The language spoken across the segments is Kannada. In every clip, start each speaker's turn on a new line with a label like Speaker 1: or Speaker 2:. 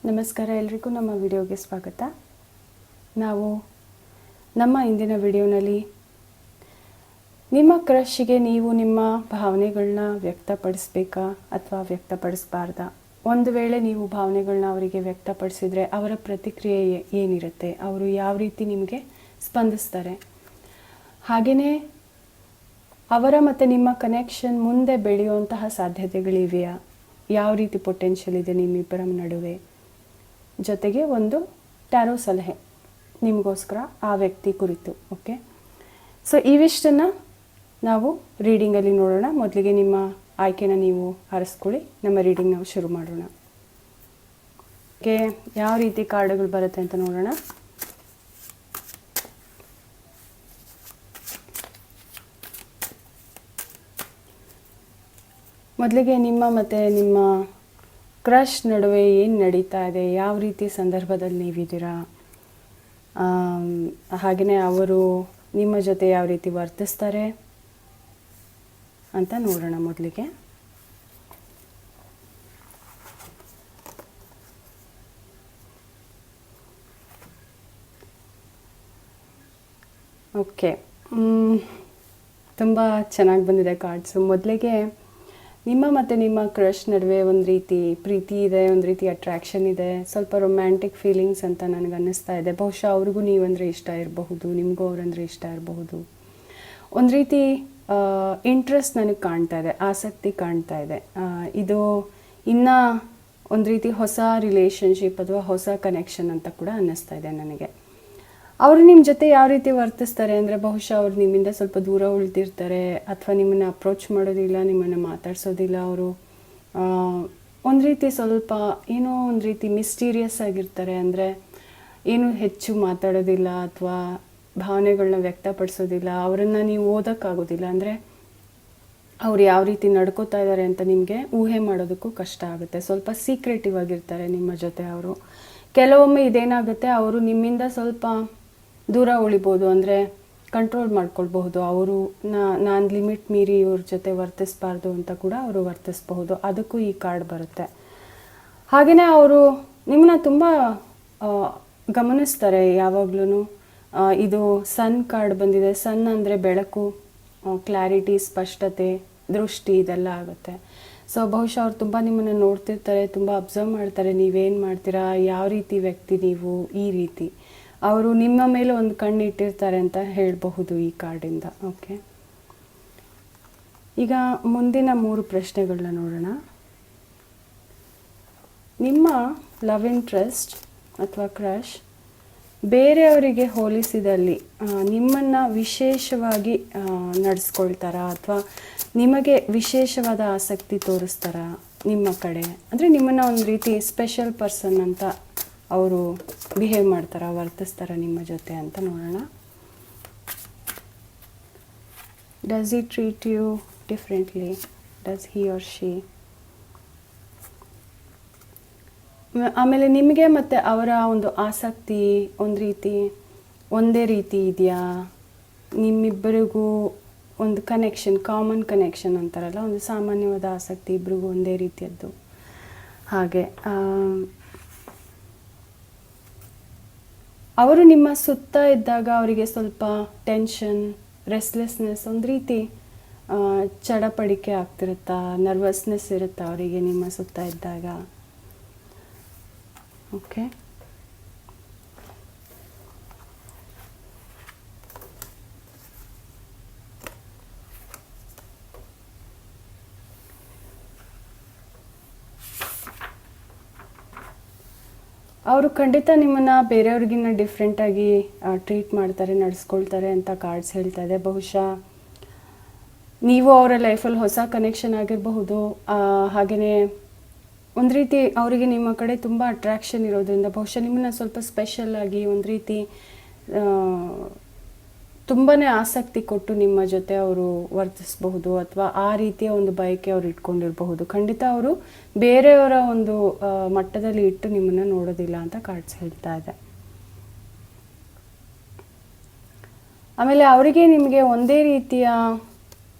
Speaker 1: ನಮಸ್ಕಾರ ಎಲ್ರಿಗೂ ನಮ್ಮ ವಿಡಿಯೋಗೆ ಸ್ವಾಗತ. ನಾವು ನಮ್ಮ ಇಂದಿನ ವಿಡಿಯೋನಲ್ಲಿ ನಿಮ್ಮ ಕ್ರಶ್ಗೆ ನೀವು ನಿಮ್ಮ ಭಾವನೆಗಳನ್ನ ವ್ಯಕ್ತಪಡಿಸಬೇಕಾ ಅಥವಾ ವ್ಯಕ್ತಪಡಿಸಬಾರ್ದಾ, ಒಂದು ವೇಳೆ ನೀವು ಭಾವನೆಗಳನ್ನ ಅವರಿಗೆ ವ್ಯಕ್ತಪಡಿಸಿದರೆ ಅವರ ಪ್ರತಿಕ್ರಿಯೆ ಏನಿರುತ್ತೆ, ಅವರು ಯಾವ ರೀತಿ ನಿಮಗೆ ಸ್ಪಂದಿಸ್ತಾರೆ, ಹಾಗೆಯೇ ಅವರ ಮತ್ತು ನಿಮ್ಮ ಕನೆಕ್ಷನ್ ಮುಂದೆ ಬೆಳೆಯುವಂತಹ ಸಾಧ್ಯತೆಗಳಿವೆಯಾ, ಯಾವ ರೀತಿ ಪೊಟೆನ್ಷಿಯಲ್ ಇದೆ ನಿಮ್ಮಿಬ್ಬರ ನಡುವೆ, ಜೊತೆಗೆ ಒಂದು ಟ್ಯಾರೋ ಸಲಹೆ ನಿಮಗೋಸ್ಕರ ಆ ವ್ಯಕ್ತಿ ಕುರಿತು. ಓಕೆ, ಸೊ ಇವಿಷ್ಟನ್ನು ನಾವು ರೀಡಿಂಗಲ್ಲಿ ನೋಡೋಣ. ಮೊದಲಿಗೆ ನಿಮ್ಮ ಆಯ್ಕೆನ ನೀವು ಆರಿಸ್ಕೊಳ್ಳಿ. ನಮ್ಮ ರೀಡಿಂಗ್ ನಾವು ಶುರು ಮಾಡೋಣ. ಓಕೆ, ಯಾವ ರೀತಿ ಕಾರ್ಡ್ಗಳು ಬರುತ್ತೆ ಅಂತ ನೋಡೋಣ. ಮೊದಲಿಗೆ ನಿಮ್ಮ ಮತ್ತು ನಿಮ್ಮ ಕ್ರಶ್ ನಡುವೆ ಏನು ನಡೀತಾ ಇದೆ, ಯಾವ ರೀತಿ ಸಂದರ್ಭದಲ್ಲಿ ನೀವಿದ್ದೀರಾ, ಹಾಗೆಯೇ ಅವರು ನಿಮ್ಮ ಜೊತೆ ಯಾವ ರೀತಿ ವರ್ತಿಸ್ತಾರೆ ಅಂತ ನೋಡೋಣ. ಮೊದಲಿಗೆ ಓಕೆ, ತುಂಬ ಚೆನ್ನಾಗಿ ಬಂದಿದೆ ಕಾರ್ಡ್ಸು. ಮೊದಲಿಗೆ ನಿಮ್ಮ ಮತ್ತು ನಿಮ್ಮ ಕ್ರಶ್ ನಡುವೆ ಒಂದು ರೀತಿ ಪ್ರೀತಿ ಇದೆ, ಒಂದು ರೀತಿ ಅಟ್ರ್ಯಾಕ್ಷನ್ ಇದೆ, ಸ್ವಲ್ಪ ರೊಮ್ಯಾಂಟಿಕ್ ಫೀಲಿಂಗ್ಸ್ ಅಂತ ನನಗೆ ಅನ್ನಿಸ್ತಾ ಇದೆ. ಬಹುಶಃ ಅವ್ರಿಗೂ ನೀವಂದರೆ ಇಷ್ಟ ಇರಬಹುದು, ನಿಮಗೂ ಅವರಂದರೆ ಇಷ್ಟ ಇರಬಹುದು. ಒಂದು ರೀತಿ ಇಂಟ್ರೆಸ್ಟ್ ನನಗೆ ಕಾಣ್ತಾ ಇದೆ, ಆಸಕ್ತಿ ಕಾಣ್ತಾ ಇದೆ. ಇದು ಇನ್ನೂ ಒಂದು ರೀತಿ ಹೊಸ ರಿಲೇಷನ್ಶಿಪ್ ಅಥವಾ ಹೊಸ ಕನೆಕ್ಷನ್ ಅಂತ ಕೂಡ ಅನ್ನಿಸ್ತಾ ಇದೆ ನನಗೆ. ಅವರು ನಿಮ್ಮ ಜೊತೆ ಯಾವ ರೀತಿ ವರ್ತಿಸ್ತಾರೆ ಅಂದರೆ, ಬಹುಶಃ ಅವ್ರು ನಿಮ್ಮಿಂದ ಸ್ವಲ್ಪ ದೂರ ಉಳಿದಿರ್ತಾರೆ, ಅಥವಾ ನಿಮ್ಮನ್ನು ಅಪ್ರೋಚ್ ಮಾಡೋದಿಲ್ಲ, ನಿಮ್ಮನ್ನು ಮಾತಾಡ್ಸೋದಿಲ್ಲ. ಅವರು ಒಂದು ರೀತಿ ಸ್ವಲ್ಪ ಏನೋ ಒಂದು ರೀತಿ ಮಿಸ್ಟೀರಿಯಸ್ ಆಗಿರ್ತಾರೆ. ಅಂದರೆ ಏನು ಹೆಚ್ಚು ಮಾತಾಡೋದಿಲ್ಲ ಅಥವಾ ಭಾವನೆಗಳನ್ನ ವ್ಯಕ್ತಪಡಿಸೋದಿಲ್ಲ. ಅವರನ್ನು ನೀವು ಓದೋಕ್ಕಾಗೋದಿಲ್ಲ. ಅಂದರೆ ಅವ್ರು ಯಾವ ರೀತಿ ನಡ್ಕೋತಾ ಇದ್ದಾರೆ ಅಂತ ನಿಮಗೆ ಊಹೆ ಮಾಡೋದಕ್ಕೂ ಕಷ್ಟ ಆಗುತ್ತೆ. ಸ್ವಲ್ಪ ಸೀಕ್ರೆಟಿವ್ ಆಗಿರ್ತಾರೆ ನಿಮ್ಮ ಜೊತೆ ಅವರು. ಕೆಲವೊಮ್ಮೆ ಇದೇನಾಗುತ್ತೆ, ಅವರು ನಿಮ್ಮಿಂದ ಸ್ವಲ್ಪ ದೂರ ಉಳಿಬೋದು, ಅಂದರೆ ಕಂಟ್ರೋಲ್ ಮಾಡ್ಕೊಳ್ಬಹುದು. ಅವರು ನಾನು ಲಿಮಿಟ್ ಮೀರಿ ಇವ್ರ ಜೊತೆ ವರ್ತಿಸಬಾರ್ದು ಅಂತ ಕೂಡ ಅವರು ವರ್ತಿಸಬಹುದು. ಅದಕ್ಕೂ ಈ ಕಾರ್ಡ್ ಬರುತ್ತೆ. ಹಾಗೆಯೇ ಅವರು ನಿಮ್ಮನ್ನ ತುಂಬ ಗಮನಿಸ್ತಾರೆ ಯಾವಾಗ್ಲೂ. ಇದು ಸನ್ ಕಾರ್ಡ್ ಬಂದಿದೆ. ಸನ್ ಅಂದರೆ ಬೆಳಕು, ಕ್ಲಾರಿಟಿ, ಸ್ಪಷ್ಟತೆ, ದೃಷ್ಟಿ, ಇದೆಲ್ಲ ಆಗುತ್ತೆ. ಸೊ ಬಹುಶಃ ಅವ್ರು ತುಂಬ ನಿಮ್ಮನ್ನು ನೋಡ್ತಿರ್ತಾರೆ, ತುಂಬ ಅಬ್ಸರ್ವ್ ಮಾಡ್ತಾರೆ, ನೀವೇನು ಮಾಡ್ತೀರಾ, ಯಾವ ರೀತಿ ವ್ಯಕ್ತಿ ನೀವು, ಈ ರೀತಿ ಅವರು ನಿಮ್ಮ ಮೇಲೆ ಒಂದು ಕಣ್ಣು ಇಟ್ಟಿರ್ತಾರೆ ಅಂತ ಹೇಳಬಹುದು ಈ ಕಾರ್ಡಿಂದ. ಓಕೆ, ಈಗ ಮುಂದಿನ 3 ಪ್ರಶ್ನೆಗಳನ್ನ ನೋಡೋಣ. ನಿಮ್ಮ ಲವ್ ಇಂಟ್ರೆಸ್ಟ್ ಅಥವಾ ಕ್ರಶ್ ಬೇರೆಯವರಿಗೆ ಹೋಲಿಸಿದಲ್ಲಿ ನಿಮ್ಮನ್ನು ವಿಶೇಷವಾಗಿ ನಡೆಸ್ಕೊಳ್ತಾರಾ, ಅಥವಾ ನಿಮಗೆ ವಿಶೇಷವಾದ ಆಸಕ್ತಿ ತೋರಿಸ್ತಾರಾ ನಿಮ್ಮ ಕಡೆ? ಅಂದರೆ ನಿಮ್ಮನ್ನು ಒಂದು ರೀತಿ ಸ್ಪೆಷಲ್ ಪರ್ಸನ್ ಅಂತ ಅವರು ಬಿಹೇವ್ ಮಾಡ್ತಾರಾ, ವರ್ತಿಸ್ತಾರ ನಿಮ್ಮ ಜೊತೆ ಅಂತ ನೋಡೋಣ. Does he treat you differently? Does he or she? ಆಮೇಲೆ ನಿಮಗೆ ಮತ್ತು ಅವರ ಒಂದು ಆಸಕ್ತಿ ಒಂದು ರೀತಿ ಒಂದೇ ರೀತಿ ಇದೆಯಾ? ನಿಮ್ಮಿಬ್ಬರಿಗೂ ಒಂದು ಕನೆಕ್ಷನ್, ಕಾಮನ್ ಕನೆಕ್ಷನ್ ಅಂತಾರಲ್ಲ, ಒಂದು ಸಾಮಾನ್ಯವಾದ ಆಸಕ್ತಿ ಇಬ್ಬರಿಗೂ ಒಂದೇ ರೀತಿಯದ್ದು. ಹಾಗೆ ಅವರು ನಿಮ್ಮ ಸುತ್ತ ಇದ್ದಾಗ ಅವರಿಗೆ ಸ್ವಲ್ಪ ಟೆನ್ಷನ್, ರೆಸ್ಟ್ಲೆಸ್ನೆಸ್, ಒಂದು ರೀತಿ ಚಡಪಡಿಕೆ ಆಗ್ತಿರುತ್ತಾ, ನರ್ವಸ್ನೆಸ್ ಇರುತ್ತಾ ಅವರಿಗೆ ನಿಮ್ಮ ಸುತ್ತ ಇದ್ದಾಗ? ಓಕೆ, ಅವರು ಖಂಡಿತ ನಿಮ್ಮನ್ನು ಬೇರೆಯವ್ರಿಗಿನ್ನ ಡಿಫ್ರೆಂಟಾಗಿ ಟ್ರೀಟ್ ಮಾಡ್ತಾರೆ, ನಡೆಸ್ಕೊಳ್ತಾರೆ ಅಂತ ಕಾರ್ಡ್ಸ್ ಹೇಳ್ತಾ ಇದೆ. ಬಹುಶಃ ನೀವು ಅವರ ಲೈಫಲ್ಲಿ ಹೊಸ ಕನೆಕ್ಷನ್ ಆಗಿರಬಹುದು. ಹಾಗೆಯೇ ಒಂದು ರೀತಿ ಅವರಿಗೆ ನಿಮ್ಮ ಕಡೆ ತುಂಬ ಅಟ್ರ್ಯಾಕ್ಷನ್ ಇರೋದ್ರಿಂದ ಬಹುಶಃ ನಿಮ್ಮನ್ನು ಸ್ವಲ್ಪ ಸ್ಪೆಷಲ್ಲಾಗಿ ಒಂದು ರೀತಿ ತುಂಬಾ ಆಸಕ್ತಿ ಕೊಟ್ಟು ನಿಮ್ಮ ಜೊತೆ ಅವರು ವರ್ತಿಸಬಹುದು, ಅಥವಾ ಆ ರೀತಿಯ ಒಂದು ಬಯಕೆ ಅವ್ರು ಇಟ್ಕೊಂಡಿರಬಹುದು. ಖಂಡಿತ ಅವರು ಬೇರೆಯವರ ಒಂದು ಮಟ್ಟದಲ್ಲಿ ಇಟ್ಟು ನಿಮ್ಮನ್ನು ನೋಡೋದಿಲ್ಲ ಅಂತ ಕಾರ್ಡ್ಸ್ ಹೇಳ್ತಾ ಇದೆ. ಆಮೇಲೆ ಅವರಿಗೆ ನಿಮಗೆ ಒಂದೇ ರೀತಿಯ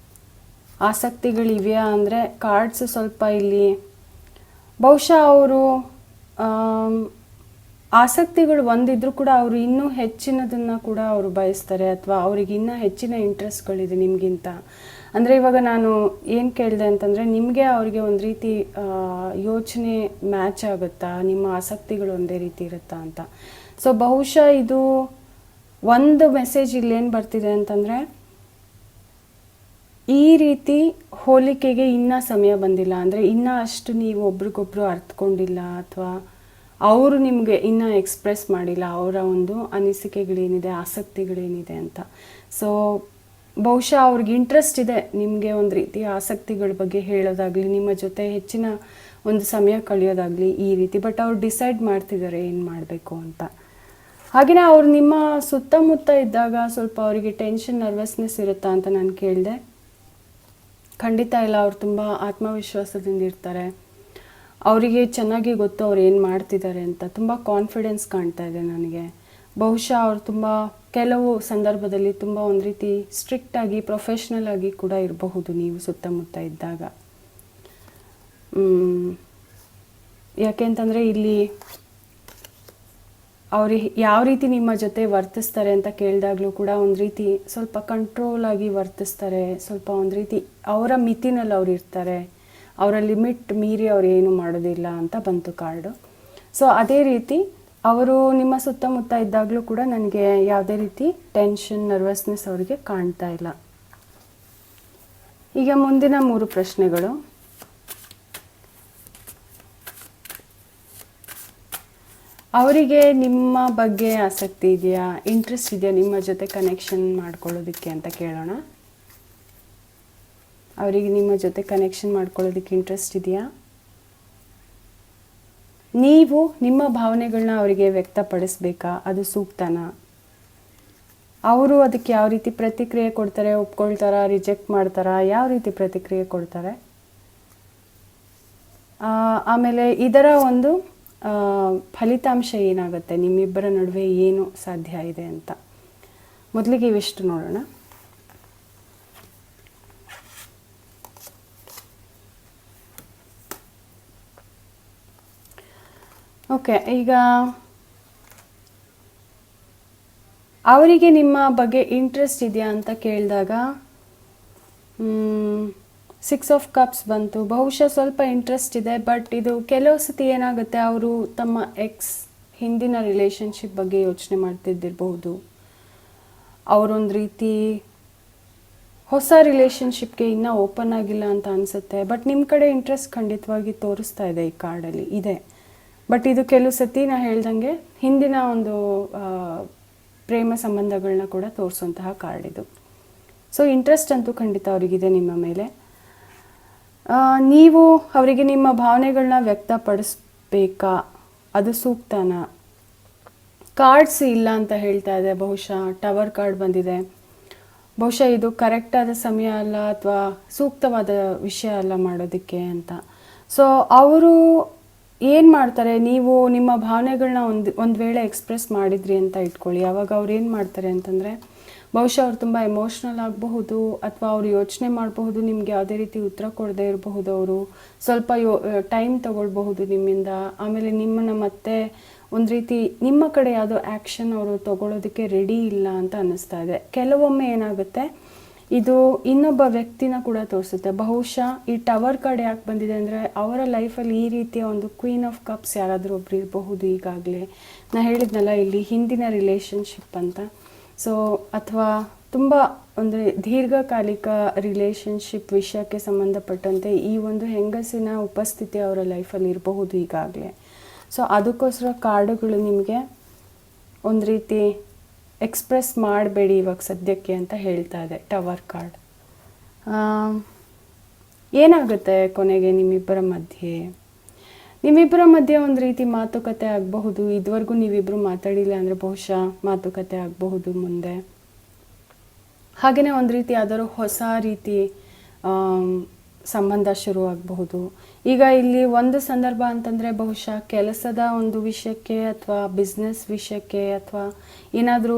Speaker 1: ಆಸಕ್ತಿಗಳಿವೆಯಾ ಅಂದರೆ ಕಾರ್ಡ್ಸ್ ಸ್ವಲ್ಪ ಇಲ್ಲಿ ಬಹುಶಃ ಅವರು ಆಸಕ್ತಿಗಳು ಒಂದಿದ್ರೂ ಕೂಡ ಅವರು ಇನ್ನೂ ಹೆಚ್ಚಿನದನ್ನು ಕೂಡ ಅವರು ಬಯಸ್ತಾರೆ, ಅಥವಾ ಅವ್ರಿಗೆ ಇನ್ನೂ ಹೆಚ್ಚಿನ ಇಂಟ್ರೆಸ್ಟ್ಗಳಿದೆ ನಿಮಗಿಂತ. ಅಂದರೆ ಇವಾಗ ನಾನು ಏನು ಕೇಳಿದೆ ಅಂತಂದರೆ, ನಿಮಗೆ ಅವ್ರಿಗೆ ಒಂದು ರೀತಿ ಯೋಚನೆ ಮ್ಯಾಚ್ ಆಗುತ್ತಾ, ನಿಮ್ಮ ಆಸಕ್ತಿಗಳು ಒಂದೇ ರೀತಿ ಇರುತ್ತಾ ಅಂತ. ಸೊ ಬಹುಶಃ ಇದು ಒಂದು ಮೆಸೇಜ್ ಇಲ್ಲೇನು ಬರ್ತಿದೆ ಅಂತಂದರೆ, ಈ ರೀತಿ ಹೋಲಿಕೆಗೆ ಇನ್ನೂ ಸಮಯ ಬಂದಿಲ್ಲ. ಅಂದರೆ ಇನ್ನೂ ಅಷ್ಟು ನೀವು ಒಬ್ರಿಗೊಬ್ರು ಅರ್ಥಕೊಂಡಿಲ್ಲ, ಅಥವಾ ಅವರು ನಿಮಗೆ ಇನ್ನೂ ಎಕ್ಸ್ಪ್ರೆಸ್ ಮಾಡಿಲ್ಲ ಅವರ ಒಂದು ಅನಿಸಿಕೆಗಳೇನಿದೆ, ಆಸಕ್ತಿಗಳೇನಿದೆ ಅಂತ. ಸೊ ಬಹುಶಃ ಅವ್ರಿಗೆ ಇಂಟ್ರೆಸ್ಟ್ ಇದೆ ನಿಮಗೆ ಒಂದು ರೀತಿ ಆಸಕ್ತಿಗಳ ಬಗ್ಗೆ ಹೇಳೋದಾಗಲಿ, ನಿಮ್ಮ ಜೊತೆ ಹೆಚ್ಚಿನ ಒಂದು ಸಮಯ ಕಳೆಯೋದಾಗಲಿ ಈ ರೀತಿ. ಬಟ್ ಅವ್ರು ಡಿಸೈಡ್ ಮಾಡ್ತಿದ್ದಾರೆ ಏನು ಮಾಡಬೇಕು ಅಂತ. ಹಾಗೆಯೇ ಅವ್ರು ನಿಮ್ಮ ಸುತ್ತಮುತ್ತ ಇದ್ದಾಗ ಸ್ವಲ್ಪ ಅವರಿಗೆ ಟೆನ್ಷನ್, ನರ್ವಸ್ನೆಸ್ ಇರುತ್ತಾ ಅಂತ ನಾನು ಕೇಳಿದೆ. ಖಂಡಿತ ಇಲ್ಲ, ಅವ್ರು ತುಂಬ ಆತ್ಮವಿಶ್ವಾಸದಿಂದ ಇರ್ತಾರೆ. ಅವರಿಗೆ ಚೆನ್ನಾಗಿ ಗೊತ್ತು ಅವ್ರು ಏನು ಮಾಡ್ತಿದ್ದಾರೆ ಅಂತ. ತುಂಬ ಕಾನ್ಫಿಡೆನ್ಸ್ ಕಾಣ್ತಾ ಇದೆ ನನಗೆ. ಬಹುಶಃ ಅವ್ರು ತುಂಬ ಕೆಲವು ಸಂದರ್ಭದಲ್ಲಿ ತುಂಬ ಒಂದು ರೀತಿ ಸ್ಟ್ರಿಕ್ಟಾಗಿ, ಪ್ರೊಫೆಷ್ನಲ್ ಆಗಿ ಕೂಡ ಇರಬಹುದು ನೀವು ಸುತ್ತಮುತ್ತ ಇದ್ದಾಗ. ಯಾಕೆಂತಂದರೆ ಇಲ್ಲಿ ಅವ್ರು ಯಾವ ರೀತಿ ನಿಮ್ಮ ಜೊತೆ ವರ್ತಿಸ್ತಾರೆ ಅಂತ ಕೇಳಿದಾಗಲೂ ಕೂಡ ಒಂದು ರೀತಿ ಸ್ವಲ್ಪ ಕಂಟ್ರೋಲ್ ಆಗಿ ವರ್ತಿಸ್ತಾರೆ, ಸ್ವಲ್ಪ ಒಂದು ರೀತಿ ಅವರ ಮಿತಿನಲ್ಲಿ ಅವ್ರು ಇರ್ತಾರೆ, ಅವರ ಲಿಮಿಟ್ ಮೀರಿ ಅವ್ರು ಏನು ಮಾಡೋದಿಲ್ಲ ಅಂತ ಬಂತು ಕಾರ್ಡು. ಸೊ ಅದೇ ರೀತಿ ಅವರು ನಿಮ್ಮ ಸುತ್ತಮುತ್ತ ಇದ್ದಾಗಲೂ ಕೂಡ ನನಗೆ ಯಾವುದೇ ರೀತಿ ಟೆನ್ಷನ್, ನರ್ವಸ್ನೆಸ್ ಅವರಿಗೆ ಕಾಣ್ತಾ ಇಲ್ಲ. ಈಗ ಮುಂದಿನ 3 ಪ್ರಶ್ನೆಗಳು. ಅವರಿಗೆ ನಿಮ್ಮ ಬಗ್ಗೆ ಆಸಕ್ತಿ ಇದೆಯಾ, ಇಂಟ್ರೆಸ್ಟ್ ಇದೆಯಾ ನಿಮ್ಮ ಜೊತೆ ಕನೆಕ್ಷನ್ ಮಾಡ್ಕೊಳ್ಳೋದಕ್ಕೆ ಅಂತ ಕೇಳೋಣ. ಅವರಿಗೆ ನಿಮ್ಮ ಜೊತೆ ಕನೆಕ್ಷನ್ ಮಾಡ್ಕೊಳ್ಳೋದಕ್ಕೆ ಇಂಟ್ರೆಸ್ಟ್ ಇದೆಯಾ? ನೀವು ನಿಮ್ಮ ಭಾವನೆಗಳನ್ನ ಅವರಿಗೆ ವ್ಯಕ್ತಪಡಿಸ್ಬೇಕಾ, ಅದು ಸೂಕ್ತನಾ? ಅವರು ಅದಕ್ಕೆ ಯಾವ ರೀತಿ ಪ್ರತಿಕ್ರಿಯೆ ಕೊಡ್ತಾರೆ, ಒಪ್ಕೊಳ್ತಾರಾ, ರಿಜೆಕ್ಟ್ ಮಾಡ್ತಾರಾ, ಯಾವ ರೀತಿ ಪ್ರತಿಕ್ರಿಯೆ ಕೊಡ್ತಾರೆ? ಆಮೇಲೆ ಇದರ ಒಂದು ಫಲಿತಾಂಶ ಏನಾಗುತ್ತೆ, ನಿಮ್ಮಿಬ್ಬರ ನಡುವೆ ಏನು ಸಾಧ್ಯ ಇದೆ ಅಂತ. ಮೊದಲಿಗೆ ಇವಿಷ್ಟು ನೋಡೋಣ. ಓಕೆ, ಈಗ ಅವರಿಗೆ ನಿಮ್ಮ ಬಗ್ಗೆ ಇಂಟ್ರೆಸ್ಟ್ ಇದೆಯಾ ಅಂತ ಕೇಳಿದಾಗ 6 ಆಫ್ ಕಪ್ಸ್ ಬಂತು. ಬಹುಶಃ ಸ್ವಲ್ಪ ಇಂಟ್ರೆಸ್ಟ್ ಇದೆ. ಬಟ್ ಇದು ಕೆಲವು ಸತಿ ಏನಾಗುತ್ತೆ, ಅವರು ತಮ್ಮ ಹಿಂದಿನ ರಿಲೇಷನ್ಶಿಪ್ ಬಗ್ಗೆ ಯೋಚನೆ ಮಾಡ್ತಿದ್ದಿರಬಹುದು. ಅವರೊಂದು ರೀತಿ ಹೊಸ ರಿಲೇಷನ್ಶಿಪ್ಗೆ ಇನ್ನೂ ಓಪನ್ ಆಗಿಲ್ಲ ಅಂತ ಅನಿಸುತ್ತೆ. ಬಟ್ ನಿಮ್ಮ ಕಡೆ ಇಂಟ್ರೆಸ್ಟ್ ಖಂಡಿತವಾಗಿ ತೋರಿಸ್ತಾ ಇದೆ ಈ ಕಾರ್ಡಲ್ಲಿ ಇದೆ. ಬಟ್ ಇದು ಕೆಲವು ಸತಿ ನಾ ಹೇಳ್ದಂಗೆ ಹಿಂದಿನ ಒಂದು ಪ್ರೇಮ ಸಂಬಂಧಗಳನ್ನ ಕೂಡ ತೋರಿಸುವಂತಹ ಕಾರ್ಡ್ ಇದು. ಸೊ ಇಂಟ್ರೆಸ್ಟ್ ಅಂತೂ ಖಂಡಿತ ಅವರಿಗಿದೆ ನಿಮ್ಮ ಮೇಲೆ. ನೀವು ಅವರಿಗೆ ನಿಮ್ಮ ಭಾವನೆಗಳನ್ನ ವ್ಯಕ್ತಪಡಿಸ್ಬೇಕಾ, ಅದು ಸೂಕ್ತನಾ? ಕಾರ್ಡ್ಸ್ ಇಲ್ಲ ಅಂತ ಹೇಳ್ತಾ ಇದೆ. ಬಹುಶಃ ಟವರ್ ಕಾರ್ಡ್ ಬಂದಿದೆ. ಬಹುಶಃ ಇದು ಕರೆಕ್ಟಾದ ಸಮಯ ಅಲ್ಲ, ಅಥವಾ ಸೂಕ್ತವಾದ ವಿಷಯ ಅಲ್ಲ ಮಾಡೋದಕ್ಕೆ ಅಂತ. ಸೊ ಅವರು ಏನು ಮಾಡ್ತಾರೆ, ನೀವು ನಿಮ್ಮ ಭಾವನೆಗಳನ್ನ ಒಂದು ವೇಳೆ ಎಕ್ಸ್ಪ್ರೆಸ್ ಮಾಡಿದ್ರಿ ಅಂತ ಇಟ್ಕೊಳ್ಳಿ. ಆವಾಗ ಅವ್ರು ಏನು ಮಾಡ್ತಾರೆ ಅಂತಂದರೆ, ಬಹುಶಃ ಅವ್ರು ತುಂಬ ಎಮೋಷ್ನಲ್ ಆಗಬಹುದು, ಅಥವಾ ಅವರು ಯೋಚನೆ ಮಾಡಬಹುದು, ನಿಮ್ಗೆ ಯಾವುದೇ ರೀತಿ ಉತ್ತರ ಕೊಡದೇ ಇರಬಹುದು. ಅವರು ಸ್ವಲ್ಪ ಟೈಮ್ ತಗೊಳ್ಬಹುದು ನಿಮ್ಮಿಂದ. ಆಮೇಲೆ ನಿಮ್ಮನ್ನು ಮತ್ತೆ ಒಂದು ರೀತಿ ನಿಮ್ಮ ಕಡೆ ಯಾವುದೋ ಆ್ಯಕ್ಷನ್ ಅವರು ತಗೊಳ್ಳೋದಕ್ಕೆ ರೆಡಿ ಇಲ್ಲ ಅಂತ ಅನ್ನಿಸ್ತಾ ಇದೆ. ಕೆಲವೊಮ್ಮೆ ಏನಾಗುತ್ತೆ, ಇದು ಇನ್ನೊಬ್ಬ ವ್ಯಕ್ತಿನ ಕೂಡ ತೋರಿಸುತ್ತೆ. ಬಹುಶಃ ಈ ಟವರ್ ಕಾರ್ಡ್ ಯಾಕೆ ಬಂದಿದೆ ಅಂದರೆ, ಅವರ ಲೈಫಲ್ಲಿ ಈ ರೀತಿಯ ಒಂದು ಕ್ವೀನ್ ಆಫ್ ಕಪ್ಸ್ ಯಾರಾದರೂ ಒಬ್ರು ಇರಬಹುದು. ಈಗಾಗಲೇ ನಾನು ಹೇಳಿದ್ನಲ್ಲ ಇಲ್ಲಿ ಹಿಂದಿನ ರಿಲೇಷನ್ಶಿಪ್ ಅಂತ. ಸೊ ಅಥವಾ ತುಂಬ ಅಂದರೆ ದೀರ್ಘಕಾಲಿಕ ರಿಲೇಷನ್ಶಿಪ್ ವಿಷಯಕ್ಕೆ ಸಂಬಂಧಪಟ್ಟಂತೆ ಈ ಒಂದು ಹೆಂಗಸಿನ ಉಪಸ್ಥಿತಿ ಅವರ ಲೈಫಲ್ಲಿ ಇರಬಹುದು ಈಗಾಗಲೇ. ಸೊ ಅದಕ್ಕೋಸ್ಕರ ಕಾರ್ಡುಗಳು ನಿಮಗೆ ಒಂದು ರೀತಿ ಎಕ್ಸ್ಪ್ರೆಸ್ ಮಾಡಬೇಡಿ ಇವಾಗ ಸದ್ಯಕ್ಕೆ ಅಂತ ಹೇಳ್ತಾ ಇದೆ ಟವರ್ ಕಾರ್ಡ್. ಏನಾಗುತ್ತೆ ಕೊನೆಗೆ ನಿಮ್ಮಿಬ್ಬರ ಮಧ್ಯೆ ಒಂದು ರೀತಿ ಮಾತುಕತೆ ಆಗಬಹುದು. ಇದುವರೆಗೂ ನೀವಿಬ್ಬರು ಮಾತಾಡಿಲ್ಲ ಅಂದರೆ ಬಹುಶಃ ಮಾತುಕತೆ ಆಗಬಹುದು ಮುಂದೆ. ಹಾಗೆಯೇ ಒಂದು ರೀತಿ ಯಾವ್ದಾದ್ರು ಹೊಸ ರೀತಿ ಸಂಬಂಧ ಶುರು ಆಗಬಹುದು. ಈಗ ಇಲ್ಲಿ ಒಂದು ಸಂದರ್ಭ ಅಂತಂದರೆ ಬಹುಶಃ ಕೆಲಸದ ಒಂದು ವಿಷಯಕ್ಕೆ, ಅಥವಾ ಬಿಸ್ನೆಸ್ ವಿಷಯಕ್ಕೆ, ಅಥವಾ ಏನಾದರೂ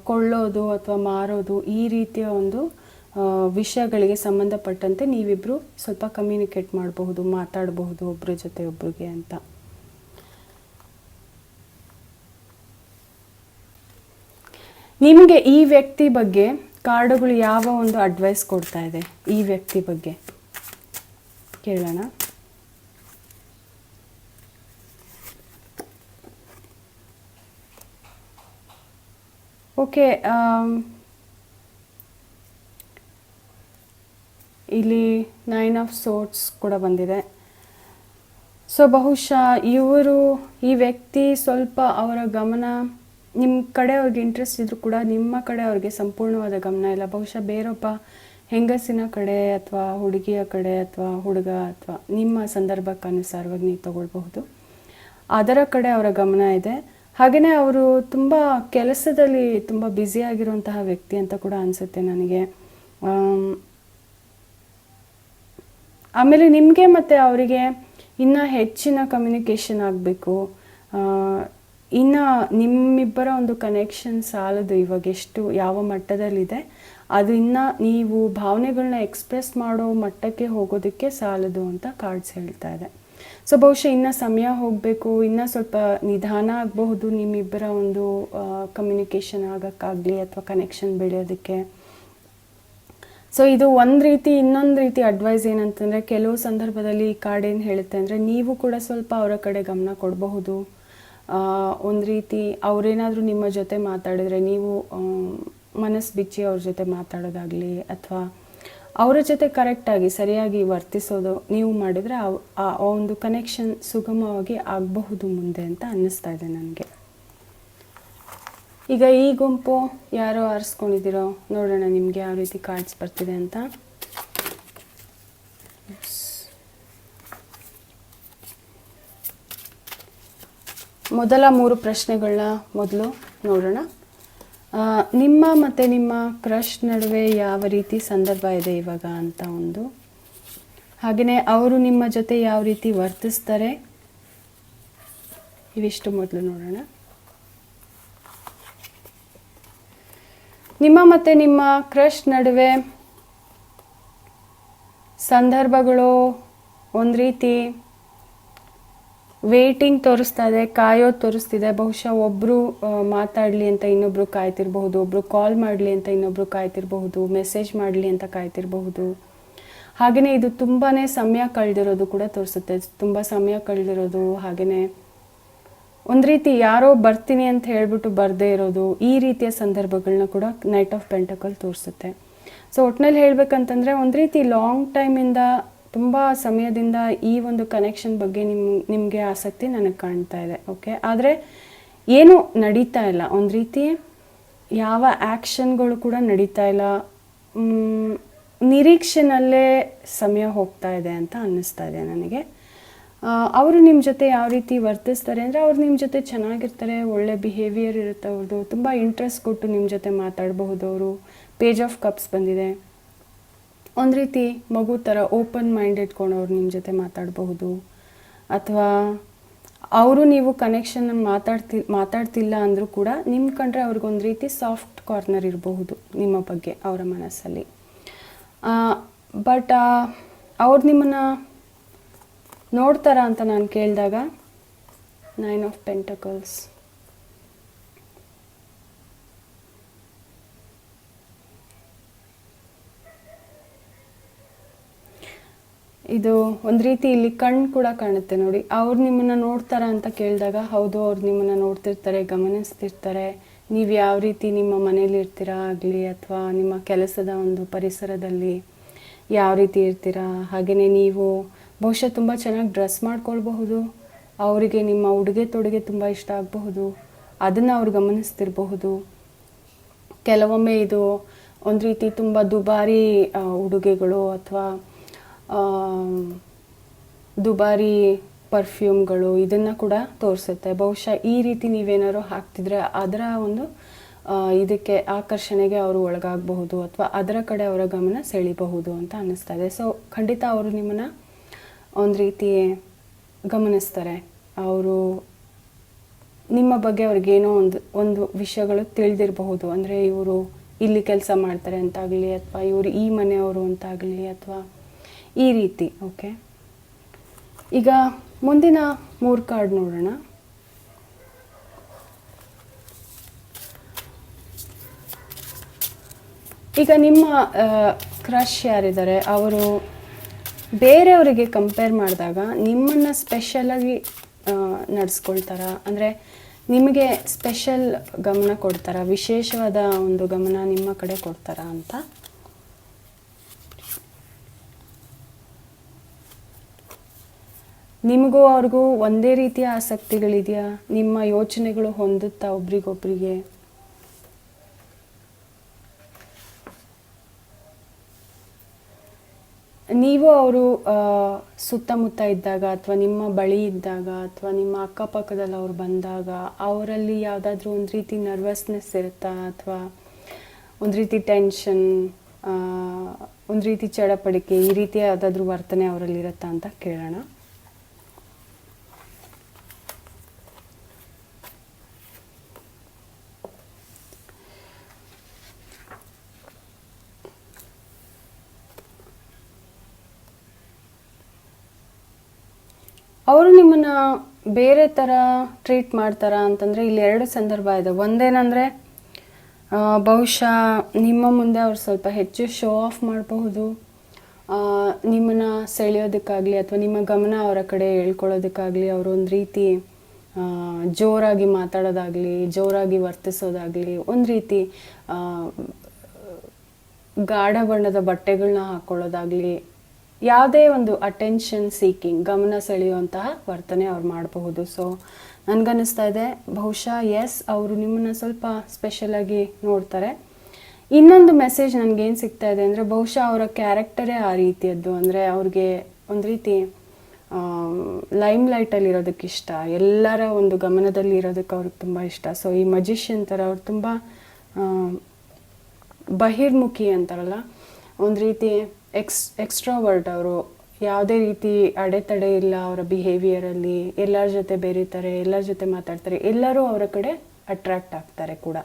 Speaker 1: ಕೊಳ್ಳೋದು ಅಥವಾ ಮಾರೋದು, ಈ ರೀತಿಯ ಒಂದು ವಿಷಯಗಳಿಗೆ ಸಂಬಂಧಪಟ್ಟಂತೆ ನೀವಿಬ್ಬರು ಸ್ವಲ್ಪ ಕಮ್ಯುನಿಕೇಟ್ ಮಾಡಬಹುದು, ಮಾತಾಡಬಹುದು ಒಬ್ಬರ ಜೊತೆ ಒಬ್ರಿಗೆ ಅಂತ. ನಿಮಗೆ ಈ ವ್ಯಕ್ತಿ ಬಗ್ಗೆ ಕಾರ್ಡುಗಳು ಯಾವ ಒಂದು ಅಡ್ವೈಸ್ ಕೊಡ್ತಾ ಇದೆ ಈ ವ್ಯಕ್ತಿ ಬಗ್ಗೆ ಕೇಳೋಣ. ಓಕೆ, ಇಲ್ಲಿ 9 ಆಫ್ ಸೋರ್ಟ್ಸ್ ಕೂಡ ಬಂದಿದೆ. ಸೊ ಬಹುಶಃ ಈ ವ್ಯಕ್ತಿ ಸ್ವಲ್ಪ ಅವರ ಗಮನ ನಿಮ್ಮ ಕಡೆ ಅವ್ರಿಗೆ ಇಂಟ್ರೆಸ್ಟ್ ಇದ್ರೂ ಕೂಡ ನಿಮ್ಮ ಕಡೆ ಅವ್ರಿಗೆ ಸಂಪೂರ್ಣವಾದ ಗಮನ ಇಲ್ಲ. ಬಹುಶಃ ಬೇರೊಬ್ಬ ಹೆಂಗಸಿನ ಕಡೆ ಅಥವಾ ಹುಡುಗಿಯ ಕಡೆ ಅಥವಾ ಹುಡುಗ ಅಥವಾ ನಿಮ್ಮ ಸಂದರ್ಭಕ್ಕೆ ಅನುಸಾರವಾಗಿ ನೀವು ತಗೊಳ್ಬಹುದು, ಅದರ ಕಡೆ ಅವರ ಗಮನ ಇದೆ. ಹಾಗೆಯೇ ಅವರು ತುಂಬ ಕೆಲಸದಲ್ಲಿ ತುಂಬ ಬ್ಯುಸಿಯಾಗಿರುವಂತಹ ವ್ಯಕ್ತಿ ಅಂತ ಕೂಡ ಅನಿಸುತ್ತೆ ನನಗೆ. ಆಮೇಲೆ ನಿಮಗೆ ಮತ್ತು ಅವರಿಗೆ ಇನ್ನೂ ಹೆಚ್ಚಿನ ಕಮ್ಯುನಿಕೇಷನ್ ಆಗಬೇಕು. ಇನ್ನು ನಿಮ್ಮಿಬ್ಬರ ಒಂದು ಕನೆಕ್ಷನ್ ಸಾಲದು. ಇವಾಗ ಎಷ್ಟು ಯಾವ ಮಟ್ಟದಲ್ಲಿದೆ ಅದು ಇನ್ನು ನೀವು ಭಾವನೆಗಳನ್ನ ಎಕ್ಸ್ಪ್ರೆಸ್ ಮಾಡೋ ಮಟ್ಟಕ್ಕೆ ಹೋಗೋದಕ್ಕೆ ಸಾಲದು ಅಂತ ಕಾರ್ಡ್ಸ್ ಹೇಳ್ತಾ ಇದೆ. ಸೊ ಬಹುಶಃ ಇನ್ನೂ ಸಮಯ ಹೋಗಬೇಕು, ಇನ್ನೂ ಸ್ವಲ್ಪ ನಿಧಾನ ಆಗಬಹುದು ನಿಮ್ಮಿಬ್ಬರ ಒಂದು ಕಮ್ಯುನಿಕೇಷನ್ ಆಗೋಕ್ಕಾಗಲಿ ಅಥವಾ ಕನೆಕ್ಷನ್ ಬೆಳೆಯೋದಕ್ಕೆ. ಸೊ ಇದು ಒಂದು ರೀತಿ. ಇನ್ನೊಂದು ರೀತಿ ಅಡ್ವೈಸ್ ಏನಂತಂದರೆ, ಕೆಲವು ಸಂದರ್ಭದಲ್ಲಿ ಈ ಕಾರ್ಡ್ ಏನು ಹೇಳುತ್ತೆ ಅಂದರೆ, ನೀವು ಕೂಡ ಸ್ವಲ್ಪ ಅವರ ಕಡೆ ಗಮನ ಕೊಡಬಹುದು. ಒಂದು ರೀತಿ ಅವರೇನಾದರೂ ನಿಮ್ಮ ಜೊತೆ ಮಾತಾಡಿದ್ರೆ ನೀವು ಮನಸ್ಸು ಬಿಚ್ಚಿ ಅವ್ರ ಜೊತೆ ಮಾತಾಡೋದಾಗಲಿ ಅಥವಾ ಅವರ ಜೊತೆ ಕರೆಕ್ಟಾಗಿ ಸರಿಯಾಗಿ ವರ್ತಿಸೋದು ನೀವು ಮಾಡಿದರೆ ಆ ಒಂದು ಕನೆಕ್ಷನ್ ಸುಗಮವಾಗಿ ಆಗಬಹುದು ಮುಂದೆ ಅಂತ ಅನ್ನಿಸ್ತಾ ಇದೆ ನನಗೆ. ಈಗ ಈ ಗುಂಪು ಯಾರೋ ಆರಿಸ್ಕೊಂಡಿದ್ದೀರೋ ನೋಡೋಣ ನಿಮಗೆ ಯಾವ ರೀತಿ ಕಾರ್ಡ್ಸ್ ಬರ್ತಿದೆ ಅಂತ. ಮೊದಲ 3 ಪ್ರಶ್ನೆಗಳನ್ನ ಮೊದಲು ನೋಡೋಣ. ನಿಮ್ಮ ಮತ್ತು ನಿಮ್ಮ ಕ್ರಶ್ ನಡುವೆ ಯಾವ ರೀತಿ ಸಂದರ್ಭ ಇದೆ ಇವಾಗ ಅಂತ ಒಂದು, ಹಾಗೆಯೇ ಅವರು ನಿಮ್ಮ ಜೊತೆ ಯಾವ ರೀತಿ ವರ್ತಿಸ್ತಾರೆ, ಇವಿಷ್ಟು ಮೊದಲು ನೋಡೋಣ. ನಿಮ್ಮ ಮತ್ತು ನಿಮ್ಮ ಕ್ರಶ್ ನಡುವೆ ಸಂದರ್ಭಗಳು ಒಂದು ರೀತಿ ವೇಟಿಂಗ್ ತೋರಿಸ್ತಾ ಇದೆ, ಕಾಯೋದು ತೋರಿಸ್ತಿದೆ. ಬಹುಶಃ ಒಬ್ಬರು ಮಾತಾಡಲಿ ಅಂತ ಇನ್ನೊಬ್ರು ಕಾಯ್ತಿರಬಹುದು, ಒಬ್ಬರು ಕಾಲ್ ಮಾಡಲಿ ಅಂತ ಇನ್ನೊಬ್ರು ಕಾಯ್ತಿರಬಹುದು, ಮೆಸೇಜ್ ಮಾಡಲಿ ಅಂತ ಕಾಯ್ತಿರಬಹುದು. ಹಾಗೆಯೇ ಇದು ತುಂಬಾ ಸಮಯ ಕಳೆದಿರೋದು ಕೂಡ ತೋರಿಸುತ್ತೆ, ತುಂಬ ಸಮಯ ಕಳೆದಿರೋದು. ಹಾಗೆಯೇ ಒಂದು ರೀತಿ ಯಾರೋ ಬರ್ತೀನಿ ಅಂತ ಹೇಳ್ಬಿಟ್ಟು ಬರದೇ ಇರೋದು, ಈ ರೀತಿಯ ಸಂದರ್ಭಗಳನ್ನ ಕೂಡ ನೈಟ್ ಆಫ್ ಪೆಂಟಕಲ್ ತೋರಿಸುತ್ತೆ. ಸೊ ಒಟ್ಟಿನಲ್ಲಿ ಹೇಳ್ಬೇಕಂತಂದರೆ ಒಂದು ರೀತಿ ಲಾಂಗ್ ಟೈಮಿಂದ, ತುಂಬ ಸಮಯದಿಂದ ಈ ಒಂದು ಕನೆಕ್ಷನ್ ಬಗ್ಗೆ ನಿಮಗೆ ಆಸಕ್ತಿ ನನಗೆ ಕಾಣ್ತಾ ಇದೆ. ಓಕೆ, ಆದರೆ ಏನೂ ನಡೀತಾ ಇಲ್ಲ, ಒಂದು ರೀತಿ ಯಾವ ಆ್ಯಕ್ಷನ್ಗಳು ಕೂಡ ನಡೀತಾ ಇಲ್ಲ, ನಿರೀಕ್ಷೆನಲ್ಲೇ ಸಮಯ ಹೋಗ್ತಾ ಇದೆ ಅಂತ ಅನ್ನಿಸ್ತಾ ಇದೆ ನನಗೆ. ಅವರು ನಿಮ್ಮ ಜೊತೆ ಯಾವ ರೀತಿ ವರ್ತಿಸ್ತಾರೆ ಅಂದರೆ, ಅವ್ರು ನಿಮ್ಮ ಜೊತೆ ಚೆನ್ನಾಗಿರ್ತಾರೆ, ಒಳ್ಳೆ ಬಿಹೇವಿಯರ್ ಇರುತ್ತೆ ಅವ್ರದ್ದು, ತುಂಬ ಇಂಟ್ರೆಸ್ಟ್ ಕೊಟ್ಟು ನಿಮ್ಮ ಜೊತೆ ಮಾತಾಡಬಹುದು ಅವರು. ಪೇಜ್ ಆಫ್ ಕಪ್ಸ್ ಬಂದಿದೆ. ಒಂದು ರೀತಿ ಮಗು ಥರ ಓಪನ್ ಮೈಂಡ್ ಇಟ್ಕೊಂಡು ನಿಮ್ಮ ಜೊತೆ ಮಾತಾಡಬಹುದು. ಅಥವಾ ಅವರು ನೀವು ಕನೆಕ್ಷನ್ ಮಾತಾಡ್ತಿಲ್ಲ ಅಂದರೂ ಕೂಡ ನಿಮ್ಮ ಕಂಡ್ರೆ ಅವ್ರಿಗೊಂದು ರೀತಿ ಸಾಫ್ಟ್ ಕಾರ್ನರ್ ಇರಬಹುದು ನಿಮ್ಮ ಬಗ್ಗೆ ಅವರ ಮನಸ್ಸಲ್ಲಿ. ಬಟ್ ಅವ್ರು ನಿಮ್ಮನ್ನು ನೋಡ್ತಾರಾ ಅಂತ ನಾನು ಕೇಳಿದಾಗ 9 ಆಫ್ ಪೆಂಟಕಲ್ಸ್, ಇದು ಒಂದು ರೀತಿ ಇಲ್ಲಿ ಕಣ್ಣು ಕೂಡ ಕಾಣುತ್ತೆ ನೋಡಿ. ಅವ್ರು ನಿಮ್ಮನ್ನು ನೋಡ್ತಾರ ಅಂತ ಕೇಳಿದಾಗ ಹೌದು, ಅವ್ರು ನಿಮ್ಮನ್ನು ನೋಡ್ತಿರ್ತಾರೆ, ಗಮನಿಸ್ತಿರ್ತಾರೆ. ನೀವು ಯಾವ ರೀತಿ ನಿಮ್ಮ ಮನೇಲಿ ಇರ್ತೀರಾ ಆಗಲಿ ಅಥವಾ ನಿಮ್ಮ ಕೆಲಸದ ಒಂದು ಪರಿಸರದಲ್ಲಿ ಯಾವ ರೀತಿ ಇರ್ತೀರಾ. ಹಾಗೆಯೇ ನೀವು ಬಹುಶಃ ತುಂಬ ಚೆನ್ನಾಗಿ ಡ್ರೆಸ್ ಮಾಡ್ಕೊಳ್ಬಹುದು, ಅವರಿಗೆ ನಿಮ್ಮ ಉಡುಗೆ ತೊಡುಗೆ ತುಂಬ ಇಷ್ಟ ಆಗಬಹುದು, ಅದನ್ನು ಅವ್ರು ಗಮನಿಸ್ತಿರಬಹುದು. ಕೆಲವೊಮ್ಮೆ ಇದು ಒಂದು ರೀತಿ ತುಂಬ ದುಬಾರಿ ಉಡುಗೆಗಳು ಅಥವಾ ದುಬಾರಿ ಪರ್ಫ್ಯೂಮ್ಗಳು ಇದನ್ನು ಕೂಡ ತೋರಿಸುತ್ತೆ. ಬಹುಶಃ ಈ ರೀತಿ ನೀವೇನಾದ್ರು ಹಾಕ್ತಿದ್ರೆ ಅದರ ಒಂದು ಇದಕ್ಕೆ ಆಕರ್ಷಣೆಗೆ ಅವರು ಒಳಗಾಗಬಹುದು ಅಥವಾ ಅದರ ಕಡೆ ಅವರ ಗಮನ ಸೆಳೀಬಹುದು ಅಂತ ಅನ್ನಿಸ್ತಾ ಇದೆ. ಸೊ ಖಂಡಿತ ಅವರು ನಿಮ್ಮನ್ನು ಒಂದು ರೀತಿ ಗಮನಿಸ್ತಾರೆ. ಅವರು ನಿಮ್ಮ ಬಗ್ಗೆ ಅವ್ರಿಗೇನೋ ಒಂದು ವಿಷಯಗಳು ತಿಳಿದಿರಬಹುದು. ಅಂದರೆ ಇವರು ಇಲ್ಲಿ ಕೆಲಸ ಮಾಡ್ತಾರೆ ಅಂತಾಗಲಿ ಅಥವಾ ಇವರು ಈ ಮನೆಯವರು ಅಂತಾಗಲಿ ಅಥವಾ ಈ ರೀತಿ. ಓಕೆ, ಈಗ ಮುಂದಿನ 3 ಕಾರ್ಡ್ ನೋಡೋಣ. ಈಗ ನಿಮ್ಮ ಕ್ರಶ್ ಯಾರಿದ್ದಾರೆ ಅವರು ಬೇರೆಯವರಿಗೆ ಕಂಪೇರ್ ಮಾಡಿದಾಗ ನಿಮ್ಮನ್ನು ಸ್ಪೆಷಲಾಗಿ ನಡೆಸ್ಕೊಳ್ತಾರ, ಅಂದರೆ ನಿಮಗೆ ಸ್ಪೆಷಲ್ ಗಮನ ಕೊಡ್ತಾರ, ವಿಶೇಷವಾದ ಒಂದು ಗಮನ ನಿಮ್ಮ ಕಡೆ ಕೊಡ್ತಾರ ಅಂತ? ನಿಮಗೂ ಅವ್ರಿಗೂ ಒಂದೇ ರೀತಿಯ ಆಸಕ್ತಿಗಳಿದೆಯಾ? ನಿಮ್ಮ ಯೋಚನೆಗಳು ಹೊಂದುತ್ತಾ ಒಬ್ರಿಗೊಬ್ರಿಗೆ? ನೀವು ಅವರು ಸುತ್ತಮುತ್ತ ಇದ್ದಾಗ ಅಥವಾ ನಿಮ್ಮ ಬಳಿ ಇದ್ದಾಗ ಅಥವಾ ನಿಮ್ಮ ಅಕ್ಕಪಕ್ಕದಲ್ಲಿ ಅವ್ರು ಬಂದಾಗ ಅವರಲ್ಲಿ ಯಾವುದಾದ್ರೂ ಒಂದು ರೀತಿ ನರ್ವಸ್ನೆಸ್ ಇರುತ್ತಾ, ಅಥವಾ ಒಂದು ರೀತಿ ಟೆನ್ಷನ್, ಒಂದು ರೀತಿ ಚಡಪಡಿಕೆ, ಈ ರೀತಿಯ ಯಾವುದಾದ್ರೂ ವರ್ತನೆ ಅವರಲ್ಲಿ ಇರುತ್ತಾ ಅಂತ ಕೇಳೋಣ. ಅವರು ನಿಮ್ಮನ್ನು ಬೇರೆ ಥರ ಟ್ರೀಟ್ ಮಾಡ್ತಾರಾ ಅಂತಂದರೆ ಇಲ್ಲಿ ಎರಡು ಸಂದರ್ಭ ಇದೆ. ಒಂದೇನಂದರೆ ಬಹುಶಃ ನಿಮ್ಮ ಮುಂದೆ ಅವ್ರು ಸ್ವಲ್ಪ ಹೆಚ್ಚು ಶೋ ಆಫ್ ಮಾಡಬಹುದು, ನಿಮ್ಮನ್ನು ಸೆಳೆಯೋದಕ್ಕಾಗಲಿ ಅಥವಾ ನಿಮ್ಮ ಗಮನ ಅವರ ಕಡೆ ಹೇಳ್ಕೊಳ್ಳೋದಕ್ಕಾಗಲಿ ಅವರು ಒಂದು ರೀತಿ ಜೋರಾಗಿ ಮಾತಾಡೋದಾಗಲಿ, ಜೋರಾಗಿ ವರ್ತಿಸೋದಾಗಲಿ, ಒಂದು ರೀತಿ ಗಾಢ ಬಣ್ಣದ ಬಟ್ಟೆಗಳನ್ನ ಹಾಕ್ಕೊಳ್ಳೋದಾಗಲಿ, ಯಾವುದೇ ಒಂದು ಅಟೆನ್ಷನ್ ಸೀಕಿಂಗ್, ಗಮನ ಸೆಳೆಯುವಂತಹ ವರ್ತನೆ ಅವ್ರು ಮಾಡಬಹುದು. ಸೊ ನನಗನ್ನಿಸ್ತಾ ಇದೆ ಬಹುಶಃ ಎಸ್, ಅವರು ನಿಮ್ಮನ್ನು ಸ್ವಲ್ಪ ಸ್ಪೆಷಲಾಗಿ ನೋಡ್ತಾರೆ. ಇನ್ನೊಂದು ಮೆಸೇಜ್ ನನಗೇನು ಸಿಗ್ತಾ ಇದೆ ಅಂದರೆ ಬಹುಶಃ ಅವರ ಕ್ಯಾರೆಕ್ಟರೇ ಆ ರೀತಿಯದ್ದು. ಅಂದರೆ ಅವ್ರಿಗೆ ಒಂದು ರೀತಿ ಲೈಮ್ ಲೈಟಲ್ಲಿ ಇರೋದಕ್ಕೆ ಇಷ್ಟ, ಎಲ್ಲರ ಒಂದು ಗಮನದಲ್ಲಿ ಇರೋದಕ್ಕೆ ಅವ್ರಿಗೆ ತುಂಬ ಇಷ್ಟ. ಸೊ ಈ ಮಜಿಷಿಯನ್ ಥರ ಅವ್ರು ತುಂಬ ಬಹಿರ್ಮುಖಿ ಅಂತಾರಲ್ಲ, ಒಂದು ರೀತಿ ಎಕ್ಸ್ಟ್ರಾವರ್ಟ್. ಅವರು ಯಾವುದೇ ರೀತಿ ಅಡೆತಡೆ ಇಲ್ಲ ಅವರ ಬಿಹೇವಿಯರಲ್ಲಿ, ಎಲ್ಲರ ಜೊತೆ ಬೆರೀತಾರೆ, ಎಲ್ಲರ ಜೊತೆ ಮಾತಾಡ್ತಾರೆ, ಎಲ್ಲರೂ ಅವರ ಕಡೆ ಅಟ್ರಾಕ್ಟ್ ಆಗ್ತಾರೆ ಕೂಡ.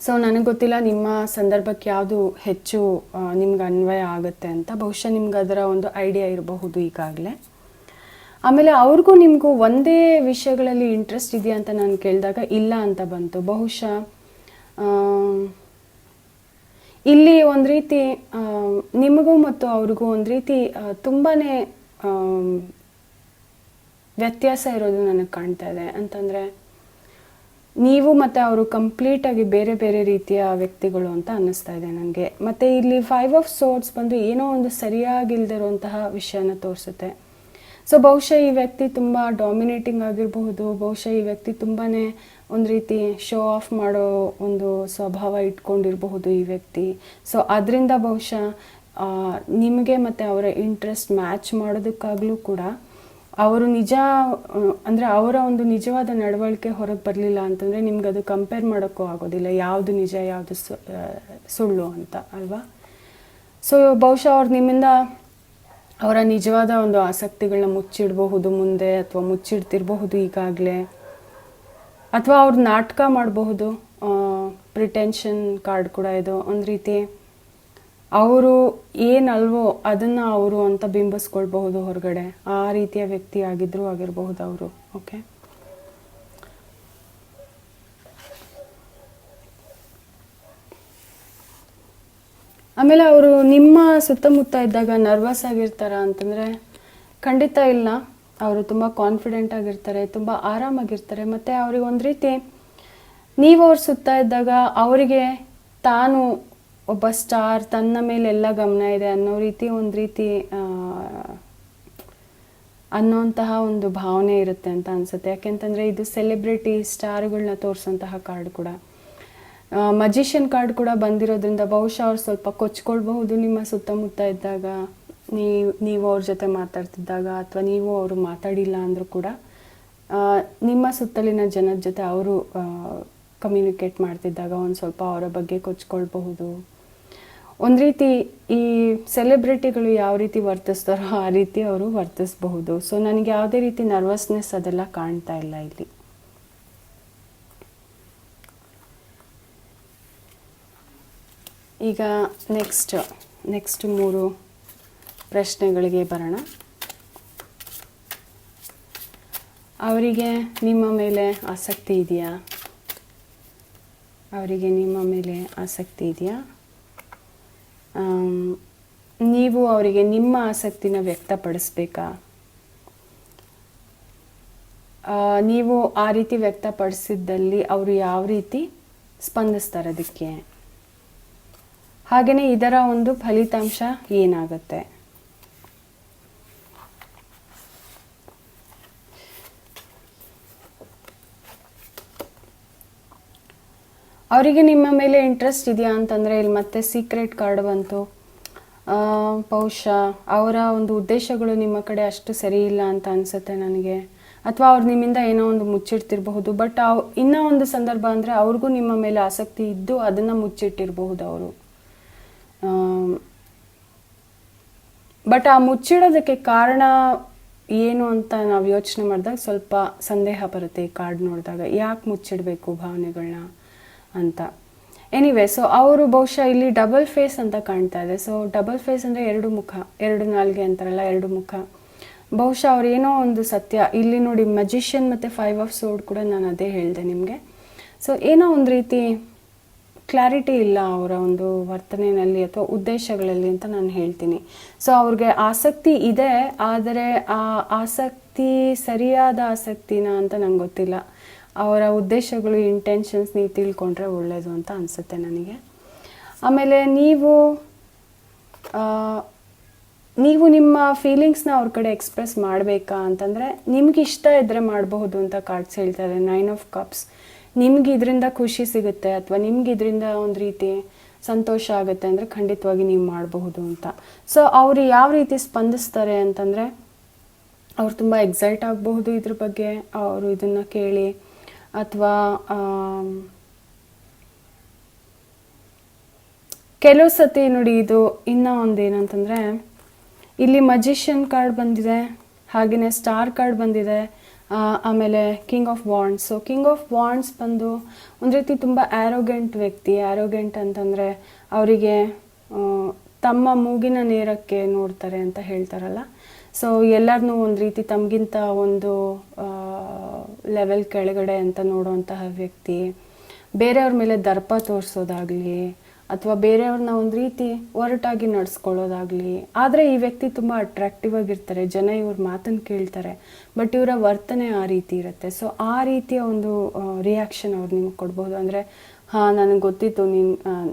Speaker 1: ಸೊ ನನಗೆ ಗೊತ್ತಿಲ್ಲ ನಿಮ್ಮ ಸಂದರ್ಭಕ್ಕೆ ಯಾವುದು ಹೆಚ್ಚು ನಿಮ್ಗೆ ಅನ್ವಯ ಆಗುತ್ತೆ ಅಂತ. ಬಹುಶಃ ನಿಮ್ಗೆ ಅದರ ಒಂದು ಐಡಿಯಾ ಇರಬಹುದು ಈಗಾಗಲೇ. ಆಮೇಲೆ ಅವ್ರಿಗೂ ನಿಮಗೂ ಒಂದೇ ವಿಷಯಗಳಲ್ಲಿ ಇಂಟ್ರೆಸ್ಟ್ ಇದೆಯಾ ಅಂತ ನಾನು ಕೇಳಿದಾಗ ಇಲ್ಲ ಅಂತ ಬಂತು. ಬಹುಶಃ ಇಲ್ಲಿ ಒಂದು ರೀತಿ ನಿಮಗೂ ಮತ್ತು ಅವ್ರಿಗೂ ಒಂದು ರೀತಿ ತುಂಬಾ ವ್ಯತ್ಯಾಸ ಇರೋದು ನನಗೆ ಕಾಣ್ತಾ ಇದೆ. ಅಂತಂದರೆ ನೀವು ಮತ್ತು ಅವರು ಕಂಪ್ಲೀಟಾಗಿ ಬೇರೆ ಬೇರೆ ರೀತಿಯ ವ್ಯಕ್ತಿಗಳು ಅಂತ ಅನ್ನಿಸ್ತಾ ಇದೆ ನನಗೆ. ಮತ್ತು ಇಲ್ಲಿ 5 ಆಫ್ ಸೋರ್ಡ್ಸ್ ಬಂದು ಏನೋ ಒಂದು ಸರಿಯಾಗಿಲ್ದಿರುವಂತಹ ವಿಷಯನ ತೋರಿಸುತ್ತೆ. ಸೊ ಬಹುಶಃ ಈ ವ್ಯಕ್ತಿ ತುಂಬ ಡಾಮಿನೇಟಿಂಗ್ ಆಗಿರಬಹುದು, ಬಹುಶಃ ಈ ವ್ಯಕ್ತಿ ತುಂಬಾ ಒಂದು ರೀತಿ ಶೋ ಆಫ್ ಮಾಡೋ ಒಂದು ಸ್ವಭಾವ ಇಟ್ಕೊಂಡಿರಬಹುದು ಈ ವ್ಯಕ್ತಿ. ಸೊ ಅದರಿಂದ ಬಹುಶಃ ನಿಮಗೆ ಮತ್ತು ಅವರ ಇಂಟ್ರೆಸ್ಟ್ ಮ್ಯಾಚ್ ಮಾಡೋದಕ್ಕಾಗಲೂ ಕೂಡ ಅವರು ನಿಜ ಅಂದರೆ ಅವರ ಒಂದು ನಿಜವಾದ ನಡವಳಿಕೆ ಹೊರಗೆ ಬರಲಿಲ್ಲ ಅಂತಂದರೆ ನಿಮ್ಗೆ ಅದು ಕಂಪೇರ್ ಮಾಡೋಕ್ಕೂ ಆಗೋದಿಲ್ಲ, ಯಾವುದು ನಿಜ ಯಾವುದು ಸುಳ್ಳು ಅಂತ ಅಲ್ವಾ. ಸೊ ಬಹುಶಃ ಅವ್ರು ನಿಮ್ಮಿಂದ ಅವರ ನಿಜವಾದ ಒಂದು ಆಸಕ್ತಿಗಳನ್ನ ಮುಚ್ಚಿಡಬಹುದು ಮುಂದೆ, ಅಥವಾ ಮುಚ್ಚಿಡ್ತಿರಬಹುದು ಈಗಾಗಲೇ, ಅಥವಾ ಅವ್ರು ನಾಟಕ ಮಾಡಬಹುದು. ಪ್ರಿಟೆನ್ಷನ್ ಕಾರ್ಡ್ ಕೂಡ ಇದು. ಒಂದು ರೀತಿ ಅವರು ಏನಲ್ವೋ ಅದನ್ನು ಅವರು ಅಂತ ಬಿಂಬಿಸ್ಕೊಳ್ಬಹುದು ಹೊರಗಡೆ. ಆ ರೀತಿಯ ವ್ಯಕ್ತಿ ಆಗಿರಬಹುದು ಅವರು. ಓಕೆ, ಆಮೇಲೆ ಅವರು ನಿಮ್ಮ ಸುತ್ತಮುತ್ತ ಇದ್ದಾಗ ನರ್ವಸ್ ಆಗಿರ್ತಾರ ಅಂತಂದರೆ ಖಂಡಿತ ಇಲ್ಲ. ಅವರು ತುಂಬ ಕಾನ್ಫಿಡೆಂಟ್ ಆಗಿರ್ತಾರೆ, ತುಂಬ ಆರಾಮಾಗಿರ್ತಾರೆ. ಮತ್ತು ಅವ್ರಿಗೆ ಒಂದು ರೀತಿ ನೀವು ಅವ್ರ ಸುತ್ತ ಇದ್ದಾಗ ಅವರಿಗೆ ತಾನು ಒಬ್ಬ ಸ್ಟಾರ್, ತನ್ನ ಮೇಲೆ ಎಲ್ಲ ಗಮನ ಇದೆ ಅನ್ನೋ ರೀತಿ ಒಂದು ರೀತಿ ಅನ್ನೋಂತಹ ಒಂದು ಭಾವನೆ ಇರುತ್ತೆ ಅಂತ ಅನಿಸುತ್ತೆ. ಯಾಕೆಂತಂದರೆ ಇದು ಸೆಲೆಬ್ರಿಟಿ ಸ್ಟಾರ್ಗಳನ್ನ ತೋರಿಸೋಂತಹ ಕಾರ್ಡ್ ಕೂಡ, ಮಜಿಷಿಯನ್ ಕಾರ್ಡ್ ಕೂಡ ಬಂದಿರೋದ್ರಿಂದ ಬಹುಶಃ ಅವ್ರು ಸ್ವಲ್ಪ ಕೊಚ್ಕೊಳ್ಬಹುದು ನಿಮ್ಮ ಸುತ್ತಮುತ್ತ ಇದ್ದಾಗ, ನೀವು ಅವ್ರ ಜೊತೆ ಮಾತಾಡ್ತಿದ್ದಾಗ, ಅಥವಾ ನೀವು ಅವರು ಮಾತಾಡಿಲ್ಲ ಅಂದರೂ ಕೂಡ ನಿಮ್ಮ ಸುತ್ತಲಿನ ಜನದ ಜೊತೆ ಅವರು ಕಮ್ಯುನಿಕೇಟ್ ಮಾಡ್ತಿದ್ದಾಗ ಒಂದು ಸ್ವಲ್ಪ ಅವರ ಬಗ್ಗೆ ಕೊಚ್ಕೊಳ್ಬಹುದು. ಒಂದು ರೀತಿ ಈ ಸೆಲೆಬ್ರಿಟಿಗಳು ಯಾವ ರೀತಿ ವರ್ತಿಸ್ತಾರೋ ಆ ರೀತಿ ಅವರು ವರ್ತಿಸಬಹುದು. ಸೊ ನನಗೆ ಯಾವುದೇ ರೀತಿ ನರ್ವಸ್ನೆಸ್ ಅದೆಲ್ಲ ಕಾಣ್ತಾ ಇಲ್ಲ ಇಲ್ಲಿ. ಈಗ ನೆಕ್ಸ್ಟ್ 3 ಪ್ರಶ್ನೆಗಳಿಗೆ ಬರೋಣ. ಅವರಿಗೆ ನಿಮ್ಮ ಮೇಲೆ ಆಸಕ್ತಿ ಇದೆಯಾ? ಅವರಿಗೆ ನಿಮ್ಮ ಮೇಲೆ ಆಸಕ್ತಿ ಇದೆಯಾ? ನೀವು ಅವರಿಗೆ ನಿಮ್ಮ ಆಸಕ್ತಿನ ವ್ಯಕ್ತಪಡಿಸ್ಬೇಕಾ? ನೀವು ಆ ರೀತಿ ವ್ಯಕ್ತಪಡಿಸಿದ್ದಲ್ಲಿ ಅವರು ಯಾವ ರೀತಿ ಸ್ಪಂದಿಸ್ತಾರೆ ಅದಕ್ಕೆ? ಹಾಗೆಯೇ ಇದರ ಒಂದು ಫಲಿತಾಂಶ ಏನಾಗುತ್ತೆ? ಅವರಿಗೆ ನಿಮ್ಮ ಮೇಲೆ ಇಂಟ್ರೆಸ್ಟ್ ಇದೆಯಾ ಅಂತಂದರೆ ಇಲ್ಲಿ ಮತ್ತೆ ಸೀಕ್ರೆಟ್ ಕಾರ್ಡ್ ಬಂತು. ಬಹುಶಃ ಅವರ ಒಂದು ಉದ್ದೇಶಗಳು ನಿಮ್ಮ ಕಡೆ ಅಷ್ಟು ಸರಿ ಇಲ್ಲ ಅಂತ ಅನಿಸುತ್ತೆ ನನಗೆ. ಅಥವಾ ಅವ್ರು ನಿಮ್ಮಿಂದ ಏನೋ ಒಂದು ಮುಚ್ಚಿಡ್ತಿರಬಹುದು. ಬಟ್ ಇನ್ನೂ ಒಂದು ಸಂದರ್ಭ ಅಂದರೆ ಅವ್ರಿಗೂ ನಿಮ್ಮ ಮೇಲೆ ಆಸಕ್ತಿ ಇದ್ದು ಅದನ್ನು ಮುಚ್ಚಿಟ್ಟಿರಬಹುದು ಅವರು. ಬಟ್ ಆ ಮುಚ್ಚಿಡೋದಕ್ಕೆ ಕಾರಣ ಏನು ಅಂತ ನಾವು ಯೋಚನೆ ಮಾಡಿದಾಗ ಸ್ವಲ್ಪ ಸಂದೇಹ ಬರುತ್ತೆ ಈ ಕಾರ್ಡ್ ನೋಡಿದಾಗ. ಯಾಕೆ ಮುಚ್ಚಿಡಬೇಕು ಭಾವನೆಗಳನ್ನ ಅಂತ. ಎನಿವೆ, ಸೊ ಅವರು ಬಹುಶಃ ಇಲ್ಲಿ ಡಬಲ್ ಫೇಸ್ ಅಂತ ಕಾಣ್ತಾ ಇದೆ. ಸೊ ಡಬಲ್ ಫೇಸ್ ಅಂದರೆ ಎರಡು ಮುಖ, ಎರಡು ನಾಲ್ಗೆ ಅಂತಾರಲ್ಲ, ಎರಡು ಮುಖ. ಬಹುಶಃ ಅವ್ರು ಏನೋ ಒಂದು ಸತ್ಯ ಇಲ್ಲಿ ನೋಡಿ, ಮ್ಯಾಜಿಷಿಯನ್ ಮತ್ತು 5 ಆಫ್ ಸೋರ್ಡ್ ಕೂಡ ನಾನು ಅದೇ ಹೇಳಿದೆ ನಿಮಗೆ. ಸೊ ಏನೋ ಒಂದು ರೀತಿ ಕ್ಲಾರಿಟಿ ಇಲ್ಲ ಅವರ ಒಂದು ವರ್ತನೆಯಲ್ಲಿ ಅಥವಾ ಉದ್ದೇಶಗಳಲ್ಲಿ ಅಂತ ನಾನು ಹೇಳ್ತೀನಿ. ಸೊ ಅವ್ರಿಗೆ ಆಸಕ್ತಿ ಇದೆ, ಆದರೆ ಆ ಆಸಕ್ತಿ ಸರಿಯಾದ ಆಸಕ್ತಿನ ಅಂತ ನಂಗೆ ಗೊತ್ತಿಲ್ಲ. ಅವರ ಉದ್ದೇಶಗಳು, ಇಂಟೆನ್ಷನ್ಸ್ ನೀವು ತಿಳ್ಕೊಂಡ್ರೆ ಒಳ್ಳೆಯದು ಅಂತ ಅನಿಸುತ್ತೆ ನನಗೆ. ಆಮೇಲೆ ನೀವು ನಿಮ್ಮ ಫೀಲಿಂಗ್ಸ್ನ ಅವ್ರ ಕಡೆ ಎಕ್ಸ್ಪ್ರೆಸ್ ಮಾಡಬೇಕಾ ಅಂತಂದರೆ ನಿಮ್ಗೆ ಇಷ್ಟ ಇದ್ದರೆ ಮಾಡಬಹುದು ಅಂತ ಕಾರ್ಡ್ಸ್ ಹೇಳ್ತಾ ಇದೆ. 9 ಆಫ್ ಕಪ್ಸ್. ನಿಮ್ಗೆ ಇದರಿಂದ ಖುಷಿ ಸಿಗುತ್ತೆ ಅಥವಾ ನಿಮ್ಗೆ ಇದರಿಂದ ಒಂದು ರೀತಿ ಸಂತೋಷ ಆಗುತ್ತೆ ಅಂದರೆ ಖಂಡಿತವಾಗಿ ನೀವು ಮಾಡಬಹುದು ಅಂತ. ಸೊ ಅವರು ಯಾವ ರೀತಿ ಸ್ಪಂದಿಸ್ತಾರೆ ಅಂತಂದರೆ ಅವ್ರು ತುಂಬ ಎಕ್ಸೈಟ್ ಆಗಬಹುದು ಇದ್ರ ಬಗ್ಗೆ, ಅವರು ಇದನ್ನು ಕೇಳಿ. ಅಥವಾ ಕೆಲವು ಸತಿ ನೋಡಿ, ಇದು ಇನ್ನೂ ಒಂದು ಏನಂತಂದರೆ ಇಲ್ಲಿ ಮಜಿಷಿಯನ್ ಕಾರ್ಡ್ ಬಂದಿದೆ, ಹಾಗೆಯೇ ಸ್ಟಾರ್ ಕಾರ್ಡ್ ಬಂದಿದೆ, ಆಮೇಲೆ king of wands. So king of wands ಬಂದು ಒಂದು ರೀತಿ ತುಂಬ ಆ್ಯರೋಗೆಂಟ್ ವ್ಯಕ್ತಿ. ಆ್ಯರೋಗೆಂಟ್ ಅಂತಂದರೆ ಅವರಿಗೆ ತಮ್ಮ ಮೂಗಿನ ನೇರಕ್ಕೆ ನೋಡ್ತಾರೆ ಅಂತ ಹೇಳ್ತಾರಲ್ಲ. ಸೊ ಎಲ್ಲರನ್ನೂ ಒಂದು ರೀತಿ ತಮಗಿಂತ ಒಂದು ಲೆವೆಲ್ ಕೆಳಗಡೆ ಅಂತ ನೋಡುವಂತಹ ವ್ಯಕ್ತಿ. ಬೇರೆಯವ್ರ ಮೇಲೆ ದರ್ಪ ತೋರಿಸೋದಾಗಲಿ ಅಥವಾ ಬೇರೆಯವ್ರನ್ನ ಒಂದು ರೀತಿ ಒರಟಾಗಿ ನಡೆಸ್ಕೊಳ್ಳೋದಾಗಲಿ. ಆದರೆ ಈ ವ್ಯಕ್ತಿ ತುಂಬ ಅಟ್ರಾಕ್ಟಿವ್ ಆಗಿರ್ತಾರೆ, ಜನ ಇವ್ರ ಮಾತನ್ನು ಕೇಳ್ತಾರೆ, ಬಟ್ ಇವರ ವರ್ತನೆ ಆ ರೀತಿ ಇರುತ್ತೆ. ಸೊ ಆ ರೀತಿಯ ಒಂದು ರಿಯಾಕ್ಷನ್ ಅವ್ರು ನಿಮಗೆ ಕೊಡ್ಬೋದು. ಅಂದರೆ ಹಾಂ, ನನಗೆ ಗೊತ್ತಿತ್ತು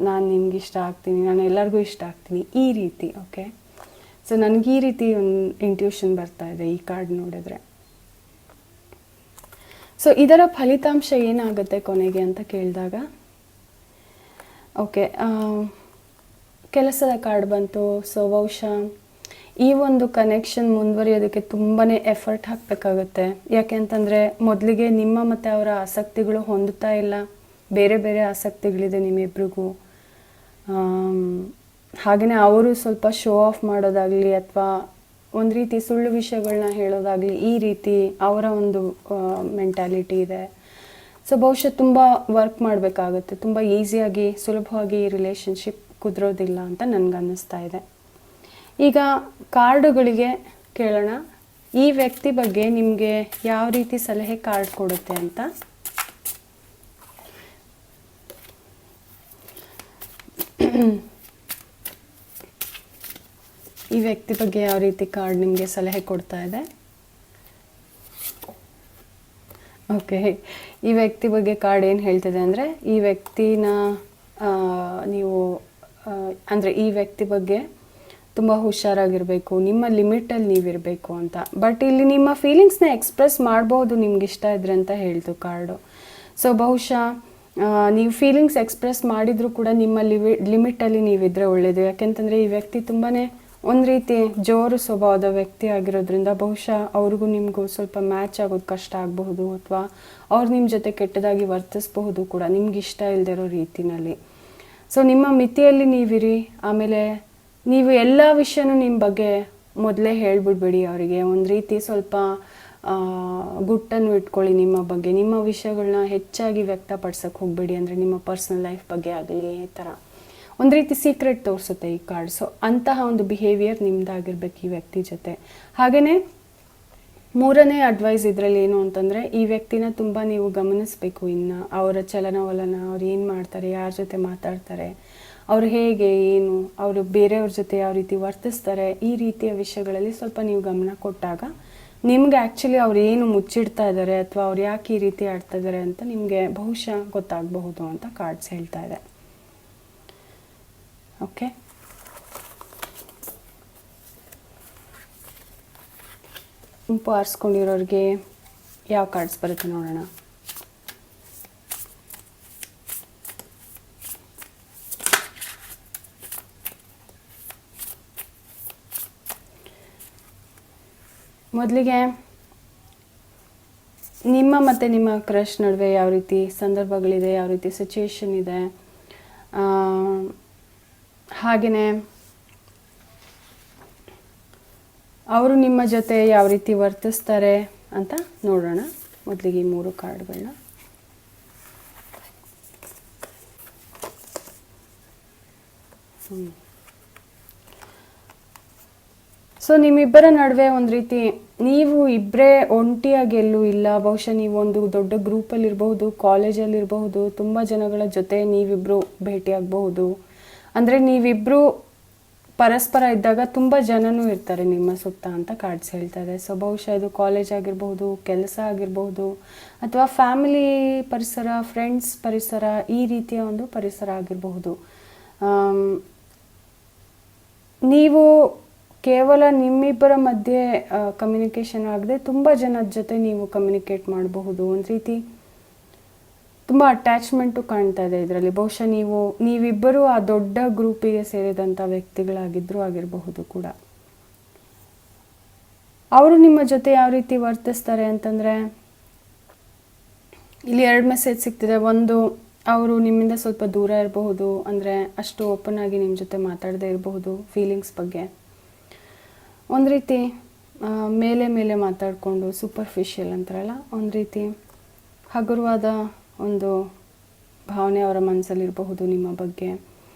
Speaker 1: ನಾನು ನಿಮ್ಗೆ ಇಷ್ಟ ಆಗ್ತೀನಿ, ನಾನು ಎಲ್ಲರಿಗೂ ಇಷ್ಟ ಆಗ್ತೀನಿ, ಈ ರೀತಿ. ಓಕೆ, ಸೊ ನನಗೆ ಈ ರೀತಿ ಒಂದು ಇಂಟ್ಯೂಷನ್ ಬರ್ತಾ ಇದೆ ಈ ಕಾರ್ಡ್ ನೋಡಿದ್ರೆ. ಸೊ ಇದರ ಫಲಿತಾಂಶ ಏನಾಗುತ್ತೆ ಕೊನೆಗೆ ಅಂತ ಕೇಳಿದಾಗ, ಓಕೆ, ಕೆಲಸದ ಕಾರ್ಡ್ ಬಂತು. ಸೊ ಬಹುಶಃ ಈ ಒಂದು ಕನೆಕ್ಷನ್ ಮುಂದುವರಿಯೋದಕ್ಕೆ ತುಂಬಾ ಎಫರ್ಟ್ ಹಾಕಬೇಕಾಗುತ್ತೆ. ಯಾಕೆ ಅಂತಂದರೆ ಮೊದಲಿಗೆ ನಿಮ್ಮ ಮತ್ತು ಅವರ ಆಸಕ್ತಿಗಳು ಹೊಂದುತ್ತಾ ಇಲ್ಲ, ಬೇರೆ ಬೇರೆ ಆಸಕ್ತಿಗಳಿದೆ ನಿಮ್ಮಿಬ್ರಿಗೂ. ಹಾಗೆಯೇ ಅವರು ಸ್ವಲ್ಪ ಶೋ ಆಫ್ ಮಾಡೋದಾಗಲಿ ಅಥವಾ ಒಂದು ರೀತಿ ಸುಳ್ಳು ವಿಷಯಗಳನ್ನ ಹೇಳೋದಾಗಲಿ, ಈ ರೀತಿ ಅವರ ಒಂದು ಮೆಂಟ್ಯಾಲಿಟಿ ಇದೆ. ಸೊ ಬಹುಶಃ ತುಂಬ ವರ್ಕ್ ಮಾಡಬೇಕಾಗುತ್ತೆ, ತುಂಬ ಈಸಿಯಾಗಿ ಸುಲಭವಾಗಿ ಈ ರಿಲೇಷನ್ಶಿಪ್ ಕುದುರೋದಿಲ್ಲ ಅಂತ ನನಗನ್ನಿಸ್ತಾ ಇದೆ. ಈಗ ಕಾರ್ಡುಗಳಿಗೆ ಕೇಳೋಣ, ಈ ವ್ಯಕ್ತಿ ಬಗ್ಗೆ ನಿಮಗೆ ಯಾವ ರೀತಿ ಸಲಹೆ ಕಾರ್ಡ್ ಕೊಡುತ್ತೆ ಅಂತ. ಈ ವ್ಯಕ್ತಿ ಬಗ್ಗೆ ಯಾವ ರೀತಿ ಕಾರ್ಡ್ ನಿಮಗೆ ಸಲಹೆ ಕೊಡ್ತಾ ಇದೆ? ಓಕೆ, ಈ ವ್ಯಕ್ತಿ ಬಗ್ಗೆ ಕಾರ್ಡ್ ಏನು ಹೇಳ್ತಿದೆ ಅಂದರೆ, ಈ ವ್ಯಕ್ತಿನ ನೀವು ಅಂದರೆ ಈ ವ್ಯಕ್ತಿ ಬಗ್ಗೆ ತುಂಬ ಹುಷಾರಾಗಿರಬೇಕು, ನಿಮ್ಮ ಲಿಮಿಟಲ್ಲಿ ನೀವಿರಬೇಕು ಅಂತ. ಬಟ್ ಇಲ್ಲಿ ನಿಮ್ಮ ಫೀಲಿಂಗ್ಸ್ನ ಎಕ್ಸ್ಪ್ರೆಸ್ ಮಾಡ್ಬೋದು ನಿಮ್ಗೆ ಇಷ್ಟ ಇದ್ರೆ ಅಂತ ಹೇಳ್ತು ಕಾರ್ಡು. ಸೊ ಬಹುಶಃ ನೀವು ಫೀಲಿಂಗ್ಸ್ ಎಕ್ಸ್ಪ್ರೆಸ್ ಮಾಡಿದರೂ ಕೂಡ ನಿಮ್ಮ ಲಿಮಿಟಲ್ಲಿ ನೀವಿದ್ರೆ ಒಳ್ಳೆಯದು. ಯಾಕೆಂತಂದರೆ ಈ ವ್ಯಕ್ತಿ ತುಂಬಾ ಒಂದು ರೀತಿ ಜೋರು ಸ್ವಭಾವದ ವ್ಯಕ್ತಿ ಆಗಿರೋದ್ರಿಂದ ಬಹುಶಃ ಅವ್ರಿಗೂ ನಿಮಗೂ ಸ್ವಲ್ಪ ಮ್ಯಾಚ್ ಆಗೋದು ಕಷ್ಟ ಆಗಬಹುದು, ಅಥವಾ ಅವ್ರು ನಿಮ್ಮ ಜೊತೆ ಕೆಟ್ಟದಾಗಿ ವರ್ತಿಸಬಹುದು ಕೂಡ ನಿಮ್ಗೆ ಇಷ್ಟ ಇಲ್ಲದೆ ಇರೋ ರೀತಿನಲ್ಲಿ. ಸೊ ನಿಮ್ಮ ಮಿತಿಯಲ್ಲಿ ನೀವಿರಿ. ಆಮೇಲೆ ನೀವು ಎಲ್ಲ ವಿಷಯನೂ ನಿಮ್ಮ ಬಗ್ಗೆ ಮೊದಲೇ ಹೇಳ್ಬಿಡ್ಬೇಡಿ ಅವರಿಗೆ. ಒಂದು ರೀತಿ ಸ್ವಲ್ಪ ಗುಟ್ಟನ್ನು ಇಟ್ಕೊಳ್ಳಿ ನಿಮ್ಮ ಬಗ್ಗೆ. ನಿಮ್ಮ ವಿಷಯಗಳನ್ನ ಹೆಚ್ಚಾಗಿ ವ್ಯಕ್ತಪಡ್ಸೋಕ್ಕೆ ಹೋಗಬೇಡಿ. ಅಂದರೆ ನಿಮ್ಮ ಪರ್ಸ್ನಲ್ ಲೈಫ್ ಬಗ್ಗೆ ಆಗಲಿ, ಈ ಥರ ಒಂದು ರೀತಿ ಸೀಕ್ರೆಟ್ ತೋರಿಸುತ್ತೆ ಈ ಕಾರ್ಡ್. ಸೊ ಅಂತಹ ಒಂದು ಬಿಹೇವಿಯರ್ ನಿಮ್ದಾಗಿರ್ಬೇಕು ಈ ವ್ಯಕ್ತಿ ಜೊತೆ. ಹಾಗೆಯೇ ಮೂರನೇ ಅಡ್ವೈಸ್ ಇದರಲ್ಲಿ ಏನು ಅಂತಂದರೆ, ಈ ವ್ಯಕ್ತಿನ ತುಂಬ ನೀವು ಗಮನಿಸಬೇಕು. ಇನ್ನು ಅವರ ಚಲನವಲನ, ಅವ್ರು ಏನು ಮಾಡ್ತಾರೆ, ಯಾರ ಜೊತೆ ಮಾತಾಡ್ತಾರೆ, ಅವರು ಹೇಗೆ, ಏನು, ಅವರು ಬೇರೆಯವ್ರ ಜೊತೆ ಯಾವ ರೀತಿ ವರ್ತಿಸ್ತಾರೆ, ಈ ರೀತಿಯ ವಿಷಯಗಳಲ್ಲಿ ಸ್ವಲ್ಪ ನೀವು ಗಮನ ಕೊಟ್ಟಾಗ ನಿಮ್ಗೆ ಆ್ಯಕ್ಚುಲಿ ಅವ್ರು ಏನು ಮುಚ್ಚಿಡ್ತಾ ಇದ್ದಾರೆ ಅಥವಾ ಅವ್ರು ಯಾಕೆ ಈ ರೀತಿ ಆಡ್ತಾ ಇದ್ದಾರೆ ಅಂತ ನಿಮಗೆ ಬಹುಶಃ ಗೊತ್ತಾಗಬಹುದು ಅಂತ ಕಾರ್ಡ್ಸ್ ಹೇಳ್ತಾ ಇದೆ. ಓಕೆ, ಗುಂಪು ಆರಿಸ್ಕೊಂಡಿರೋರಿಗೆ ಯಾವ ಕಾರ್ಡ್ಸ್ ಬರುತ್ತೆ ನೋಡೋಣ. ಮೊದಲಿಗೆ ನಿಮ್ಮ ಮತ್ತು ನಿಮ್ಮ ಕ್ರಶ್ ನಡುವೆ ಯಾವ ರೀತಿ ಸಂದರ್ಭಗಳಿದೆ, ಯಾವ ರೀತಿ ಸಿಚುಯೇಷನ್ ಇದೆ, ಹಾಗೆಯೇ ಅವರು ನಿಮ್ಮ ಜೊತೆ ಯಾವ ರೀತಿ ವರ್ತಿಸ್ತಾರೆ ಅಂತ ನೋಡೋಣ. ಮೊದಲಿಗೆ ಈ 3 ಕಾರ್ಡ್ಗಳನ್ನ. ಸೊ ನಿಮ್ಮಿಬ್ಬರ ನಡುವೆ ಒಂದು ರೀತಿ ನೀವು ಇಬ್ಬರೇ ಒಂಟಿಯಾಗಿ ಎಲ್ಲೂ ಇಲ್ಲ. ಬಹುಶಃ ನೀವು ಒಂದು ದೊಡ್ಡ ಗ್ರೂಪಲ್ಲಿ ಇರಬಹುದು, ಕಾಲೇಜಲ್ಲಿ ಇರಬಹುದು, ತುಂಬ ಜನಗಳ ಜೊತೆ ನೀವಿಬ್ಬರು ಭೇಟಿಯಾಗಬಹುದು. ಅಂದರೆ ನೀವಿಬ್ಬರು ಪರಸ್ಪರ ಇದ್ದಾಗ ತುಂಬ ಜನನೂ ಇರ್ತಾರೆ ನಿಮ್ಮ ಸುತ್ತ ಅಂತ ಕಾರ್ಡ್ಸ್ ಹೇಳ್ತಾ ಇದೆ. ಸೊ ಬಹುಶಃ ಇದು ಕಾಲೇಜ್ ಆಗಿರಬಹುದು, ಕೆಲಸ ಆಗಿರಬಹುದು, ಅಥವಾ ಫ್ಯಾಮಿಲಿ ಪರಿಸರ, ಫ್ರೆಂಡ್ಸ್ ಪರಿಸರ, ಈ ರೀತಿಯ ಒಂದು ಪರಿಸರ ಆಗಿರಬಹುದು. ನೀವು ಕೇವಲ ನಿಮ್ಮಿಬ್ಬರ ಮಧ್ಯೆ ಕಮ್ಯುನಿಕೇಷನ್ ಆಗದೆ ತುಂಬ ಜನದ ಜೊತೆ ನೀವು ಕಮ್ಯುನಿಕೇಟ್ ಮಾಡಬಹುದು. ಒಂದು ರೀತಿ ತುಂಬ ಅಟ್ಯಾಚ್ಮೆಂಟು ಕಾಣ್ತಾ ಇದೆ ಇದರಲ್ಲಿ. ಬಹುಶಃ ನೀವಿಬ್ಬರು ಆ ದೊಡ್ಡ ಗ್ರೂಪಿಗೆ ಸೇರಿದಂಥ ವ್ಯಕ್ತಿಗಳಾಗಿದ್ದರೂ ಆಗಿರಬಹುದು ಕೂಡ. ಅವರು ನಿಮ್ಮ ಜೊತೆ ಯಾವ ರೀತಿ ವರ್ತಿಸ್ತಾರೆ ಅಂತಂದರೆ, ಇಲ್ಲಿ 2 ಮೆಸೇಜ್ ಸಿಗ್ತಿದೆ. ಒಂದು, ಅವರು ನಿಮ್ಮಿಂದ ಸ್ವಲ್ಪ ದೂರ ಇರಬಹುದು, ಅಂದರೆ ಅಷ್ಟು ಓಪನ್ ಆಗಿ ನಿಮ್ಮ ಜೊತೆ ಮಾತಾಡದೇ ಇರಬಹುದು ಫೀಲಿಂಗ್ಸ್ ಬಗ್ಗೆ. ಒಂದು ರೀತಿ ಮೇಲೆ ಮಾತಾಡಿಕೊಂಡು, ಸೂಪರ್ಫಿಷಿಯಲ್ ಅಂತಾರಲ್ಲ, ಒಂದು ರೀತಿ ಹಗುರವಾದ ಒಂದು ಭಾವನೆ ಅವರ ಮನಸ್ಸಲ್ಲಿರಬಹುದು ನಿಮ್ಮ ಬಗ್ಗೆ.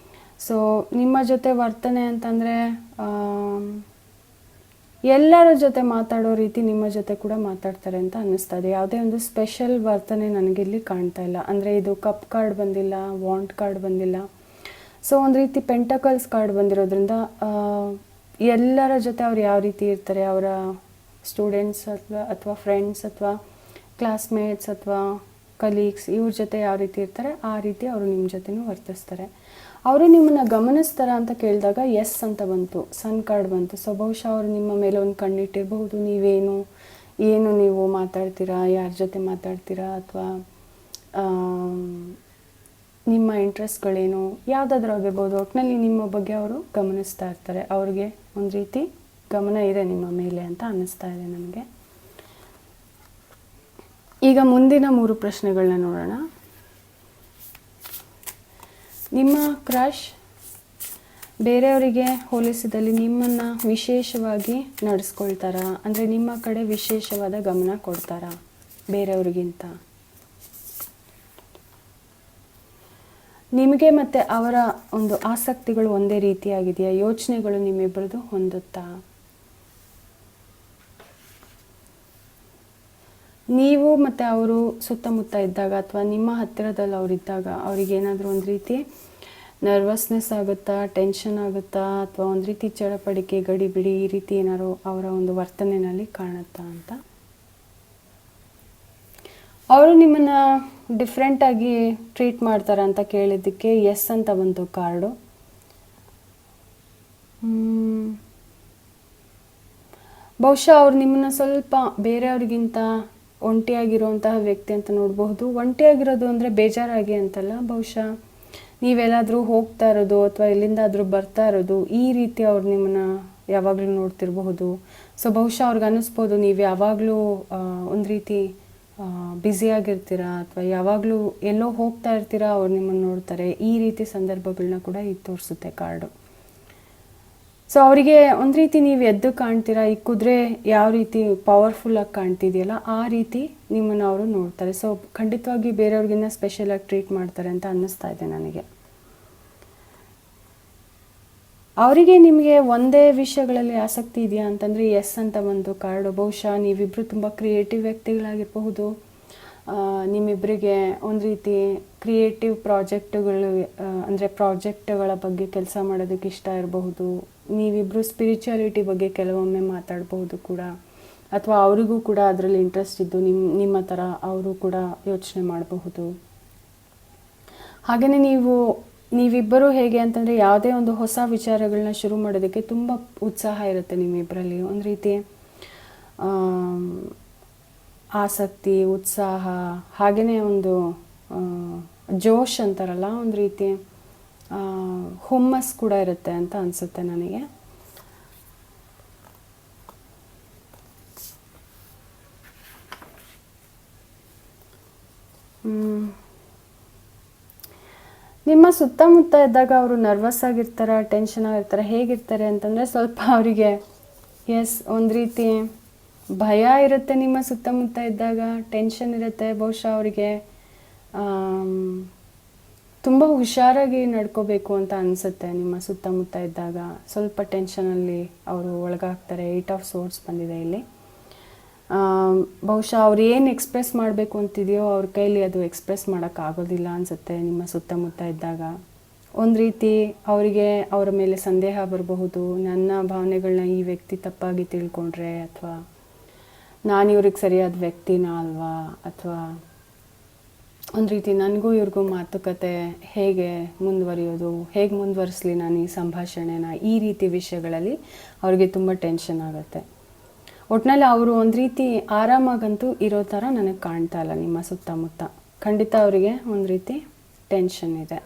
Speaker 1: ಸೊ ನಿಮ್ಮ ಜೊತೆ ವರ್ತನೆ ಅಂತಂದರೆ ಎಲ್ಲರ ಜೊತೆ ಮಾತಾಡೋ ರೀತಿ ನಿಮ್ಮ ಜೊತೆ ಕೂಡ ಮಾತಾಡ್ತಾರೆ ಅಂತ ಅನ್ನಿಸ್ತಾ ಇದೆ. ಯಾವುದೇ ಒಂದು ಸ್ಪೆಷಲ್ ವರ್ತನೆ ನನಗಿಲ್ಲಿ ಕಾಣ್ತಾ ಇಲ್ಲ. ಅಂದರೆ ಇದು ಕಪ್ ಕಾರ್ಡ್ ಬಂದಿಲ್ಲ, ವಾಂಟ್ ಕಾರ್ಡ್ ಬಂದಿಲ್ಲ. ಸೊ ಒಂದು ರೀತಿ ಪೆಂಟಕಲ್ಸ್ ಕಾರ್ಡ್ ಬಂದಿರೋದ್ರಿಂದ ಎಲ್ಲರ ಜೊತೆ ಅವ್ರು ಯಾವ ರೀತಿ ಇರ್ತಾರೆ, ಅವರ ಸ್ಟೂಡೆಂಟ್ಸ್ ಅಥವಾ ಫ್ರೆಂಡ್ಸ್ ಅಥವಾ ಕ್ಲಾಸ್ಮೇಟ್ಸ್ ಅಥವಾ ಕಲೀಗ್ಸ್, ಇವ್ರ ಜೊತೆ ಯಾವ ರೀತಿ ಇರ್ತಾರೆ ಆ ರೀತಿ ಅವರು ನಿಮ್ಮ ಜೊತೆನೂ ವರ್ತಿಸ್ತಾರೆ. ಅವರು ನಿಮ್ಮನ್ನು ಗಮನಿಸ್ತಾರ ಅಂತ ಕೇಳಿದಾಗ ಎಸ್ ಅಂತ ಬಂತು, ಸನ್ ಕಾರ್ಡ್ ಬಂತು. ಸೊ ಬಹುಶಃ ಅವರು ನಿಮ್ಮ ಮೇಲೆ ಒಂದು ಕಣ್ಣಿಟ್ಟಿರಬಹುದು. ಏನು ನೀವು ಮಾತಾಡ್ತೀರಾ, ಯಾರ ಜೊತೆ ಮಾತಾಡ್ತೀರಾ, ಅಥವಾ ನಿಮ್ಮ ಇಂಟ್ರೆಸ್ಟ್ಗಳೇನು, ಯಾವುದಾದ್ರೂ ಆಗಿರ್ಬೋದು. ಒಟ್ಟಿನಲ್ಲಿ ನಿಮ್ಮ ಬಗ್ಗೆ ಅವರು ಗಮನಿಸ್ತಾ ಇರ್ತಾರೆ. ಅವ್ರಿಗೆ ಒಂದು ರೀತಿ ಗಮನ ಇದೆ ನಿಮ್ಮ ಮೇಲೆ ಅಂತ ಅನ್ನಿಸ್ತಾ ಇದೆ ನನಗೆ. ಈಗ ಮುಂದಿನ 3 ಪ್ರಶ್ನೆಗಳನ್ನ ನೋಡೋಣ. ನಿಮ್ಮ ಕ್ರಶ್ ಬೇರೆಯವರಿಗೆ ಹೋಲಿಸಿದಲ್ಲಿ ನಿಮ್ಮನ್ನು ವಿಶೇಷವಾಗಿ ನಡೆಸ್ಕೊಳ್ತಾರಾ? ಅಂದರೆ ನಿಮ್ಮ ಕಡೆ ವಿಶೇಷವಾದ ಗಮನ ಕೊಡ್ತಾರಾ ಬೇರೆಯವರಿಗಿಂತ? ನಿಮಗೆ ಮತ್ತು ಅವರ ಒಂದು ಆಸಕ್ತಿಗಳು ಒಂದೇ ರೀತಿಯಾಗಿದೆಯಾ? ಯೋಚನೆಗಳು ನಿಮ್ಮಿಬ್ಬರದು ಹೊಂದುತ್ತಾ? ನೀವು ಮತ್ತು ಅವರು ಸುತ್ತಮುತ್ತ ಇದ್ದಾಗ ಅಥವಾ ನಿಮ್ಮ ಹತ್ತಿರದಲ್ಲಿ ಅವರಿದ್ದಾಗ ಅವ್ರಿಗೇನಾದರೂ ಒಂದು ರೀತಿ ನರ್ವಸ್ನೆಸ್ ಆಗುತ್ತಾ, ಟೆನ್ಷನ್ ಆಗುತ್ತಾ, ಅಥವಾ ಒಂದು ರೀತಿ ಚಡಪಡಿಕೆ, ಗಡಿಬಿಡಿ, ಈ ರೀತಿ ಏನಾದ್ರು ಅವರ ಒಂದು ವರ್ತನೆಯಲ್ಲಿ ಕಾಣುತ್ತಾ ಅಂತ? ಅವರು ನಿಮ್ಮನ್ನು ಡಿಫ್ರೆಂಟಾಗಿ ಟ್ರೀಟ್ ಮಾಡ್ತಾರ ಅಂತ ಕೇಳಿದ್ದಕ್ಕೆ ಎಸ್ ಅಂತ ಬಂತು ಕಾರ್ಡು. ಬಹುಶಃ ಅವ್ರು ನಿಮ್ಮನ್ನು ಸ್ವಲ್ಪ ಬೇರೆಯವ್ರಿಗಿಂತ ಒಂಟಿಯಾಗಿರುವಂತಹ ವ್ಯಕ್ತಿ ಅಂತ ನೋಡಬಹುದು. ಒಂಟಿಯಾಗಿರೋದು ಅಂದರೆ ಬೇಜಾರಾಗಿ ಅಂತಲ್ಲ, ಬಹುಶಃ ನೀವೆಲ್ಲಾದರೂ ಹೋಗ್ತಾ ಇರೋದು ಅಥವಾ ಎಲ್ಲಿಂದಾದರೂ ಬರ್ತಾ ಇರೋದು, ಈ ರೀತಿ ಅವ್ರು ನಿಮ್ಮನ್ನು ಯಾವಾಗಲೂ ನೋಡ್ತಿರಬಹುದು. ಸೊ ಬಹುಶಃ ಅವ್ರಿಗೆ ಅನ್ನಿಸ್ಬೋದು ನೀವು ಯಾವಾಗಲೂ ಒಂದು ರೀತಿ ಬ್ಯುಸಿಯಾಗಿರ್ತೀರಾ ಅಥವಾ ಯಾವಾಗಲೂ ಎಲ್ಲೋ ಹೋಗ್ತಾ ಇರ್ತೀರಾ, ಅವ್ರು ನಿಮ್ಮನ್ನು ನೋಡ್ತಾರೆ. ಈ ರೀತಿ ಸಂದರ್ಭಗಳನ್ನ ಕೂಡ ಇದು ತೋರಿಸುತ್ತೆ ಕಾರ್ಡು. ಸೊ ಅವರಿಗೆ ಒಂದು ರೀತಿ ನೀವು ಎದ್ದು ಕಾಣ್ತೀರಾ, ಈ ಕುದುರೆ ಯಾವ ರೀತಿ ಪವರ್ಫುಲ್ಲಾಗಿ ಕಾಣ್ತಿದೆಯಲ್ಲ ಆ ರೀತಿ ನಿಮ್ಮನ್ನು ಅವರು ನೋಡ್ತಾರೆ. ಸೊ ಖಂಡಿತವಾಗಿ ಬೇರೆಯವ್ರಿಗಿನ್ನ ಸ್ಪೆಷಲಾಗಿ ಟ್ರೀಟ್ ಮಾಡ್ತಾರೆ ಅಂತ ಅನ್ನಿಸ್ತಾ ಇದೆ ನನಗೆ. ಅವರಿಗೆ ನಿಮಗೆ ಒಂದೇ ವಿಷಯಗಳಲ್ಲಿ ಆಸಕ್ತಿ ಇದೆಯಾ ಅಂತಂದರೆ ಎಸ್ ಅಂತ ಒಂದು ಕಾರ್ಡು. ಬಹುಶಃ ನೀವಿಬ್ಬರು ತುಂಬ ಕ್ರಿಯೇಟಿವ್ ವ್ಯಕ್ತಿಗಳಾಗಿರಬಹುದು. ನಿಮ್ಮಿಬ್ಬರಿಗೆ ಒಂದು ರೀತಿ ಕ್ರಿಯೇಟಿವ್ ಪ್ರಾಜೆಕ್ಟುಗಳು ಅಂದರೆ ಪ್ರಾಜೆಕ್ಟ್ಗಳ ಬಗ್ಗೆ ಕೆಲಸ ಮಾಡೋದಕ್ಕೆ ಇಷ್ಟ ಇರಬಹುದು. ನೀವಿಬ್ಬರು ಸ್ಪಿರಿಚುಯಾಲಿಟಿ ಬಗ್ಗೆ ಕೆಲವೊಮ್ಮೆ ಮಾತಾಡಬಹುದು ಕೂಡ, ಅಥವಾ ಅವರಿಗೂ ಕೂಡ ಅದರಲ್ಲಿ ಇಂಟ್ರೆಸ್ಟ್ ಇದ್ದು ನಿಮ್ಮ ಥರ ಅವರು ಕೂಡ ಯೋಚನೆ ಮಾಡಬಹುದು. ಹಾಗೆಯೇ ನೀವಿಬ್ಬರು ಹೇಗೆ ಅಂತಂದರೆ ಯಾವುದೇ ಒಂದು ಹೊಸ ವಿಚಾರಗಳನ್ನ ಶುರು ಮಾಡೋದಕ್ಕೆ ತುಂಬ ಉತ್ಸಾಹ ಇರುತ್ತೆ ನಿಮ್ಮಿಬ್ಬರಲ್ಲಿ. ಒಂದು ರೀತಿ ಆಸಕ್ತಿ, ಉತ್ಸಾಹ, ಹಾಗೆಯೇ ಒಂದು ಜೋಶ್ ಅಂತಾರಲ್ಲ, ಒಂದು ರೀತಿ ಹುಮ್ಮಸ್ ಕೂಡ ಇರುತ್ತೆ ಅಂತ ಅನಿಸುತ್ತೆ ನನಗೆ. ನಿಮ್ಮ ಸುತ್ತಮುತ್ತ ಇದ್ದಾಗ ಅವರು ನರ್ವಸ್ ಆಗಿರ್ತಾರೆ, ಟೆನ್ಷನ್ ಆಗಿರ್ತಾರೆ, ಹೇಗಿರ್ತಾರೆ ಅಂತಂದರೆ ಸ್ವಲ್ಪ ಅವರಿಗೆ ಒಂದು ರೀತಿ ಭಯ ಇರುತ್ತೆ. ನಿಮ್ಮ ಸುತ್ತಮುತ್ತ ಇದ್ದಾಗ ಟೆನ್ಷನ್ ಇರುತ್ತೆ. ಬಹುಶಃ ಅವರಿಗೆ ತುಂಬ ಹುಷಾರಾಗಿ ನಡ್ಕೋಬೇಕು ಅಂತ ಅನಿಸುತ್ತೆ. ನಿಮ್ಮ ಸುತ್ತಮುತ್ತ ಇದ್ದಾಗ ಸ್ವಲ್ಪ ಟೆನ್ಷನಲ್ಲಿ ಅವರು ಒಳಗಾಗ್ತಾರೆ. 8 ಆಫ್ ಸೋರ್ಸ್ ಬಂದಿದೆ ಇಲ್ಲಿ. ಬಹುಶಃ ಅವ್ರು ಏನು ಎಕ್ಸ್ಪ್ರೆಸ್ ಮಾಡಬೇಕು ಅಂತಿದೆಯೋ ಅವ್ರ ಕೈಲಿ ಅದು ಎಕ್ಸ್ಪ್ರೆಸ್ ಮಾಡೋಕ್ಕಾಗೋದಿಲ್ಲ ಅನಿಸುತ್ತೆ ನಿಮ್ಮ ಸುತ್ತಮುತ್ತ ಇದ್ದಾಗ. ಒಂದು ರೀತಿ ಅವರಿಗೆ ಅವರ ಮೇಲೆ ಸಂದೇಹ ಬರಬಹುದು. ನನ್ನ ಭಾವನೆಗಳನ್ನ ಈ ವ್ಯಕ್ತಿ ತಪ್ಪಾಗಿ ತಿಳ್ಕೊಂಡ್ರೆ, ಅಥವಾ ನಾನು ಇವ್ರಿಗೆ ಸರಿಯಾದ ವ್ಯಕ್ತಿನ ಅಲ್ವಾ, ಅಥವಾ ಒಂದು ರೀತಿ ನನಗೂ ಇವ್ರಿಗೂ ಮಾತುಕತೆ ಹೇಗೆ ಮುಂದುವರಿಯೋದು, ಹೇಗೆ ಮುಂದುವರಿಸಲಿ ನಾನು ಈ ಸಂಭಾಷಣೆನ, ಈ ರೀತಿ ವಿಷಯಗಳಲ್ಲಿ ಅವರಿಗೆ ತುಂಬ ಟೆನ್ಷನ್ ಆಗುತ್ತೆ. ಒಟ್ಟಿನಲ್ಲಿ ಅವರು ಒಂದು ರೀತಿ ಆರಾಮಾಗಂತೂ ಇರೋ ಥರ ನನಗೆ ಕಾಣ್ತಾ ಇಲ್ಲ ನಿಮ್ಮ ಸುತ್ತಮುತ್ತ. ಖಂಡಿತ ಅವರಿಗೆ ಒಂದು ರೀತಿ ಟೆನ್ಷನ್ ಇದೆ.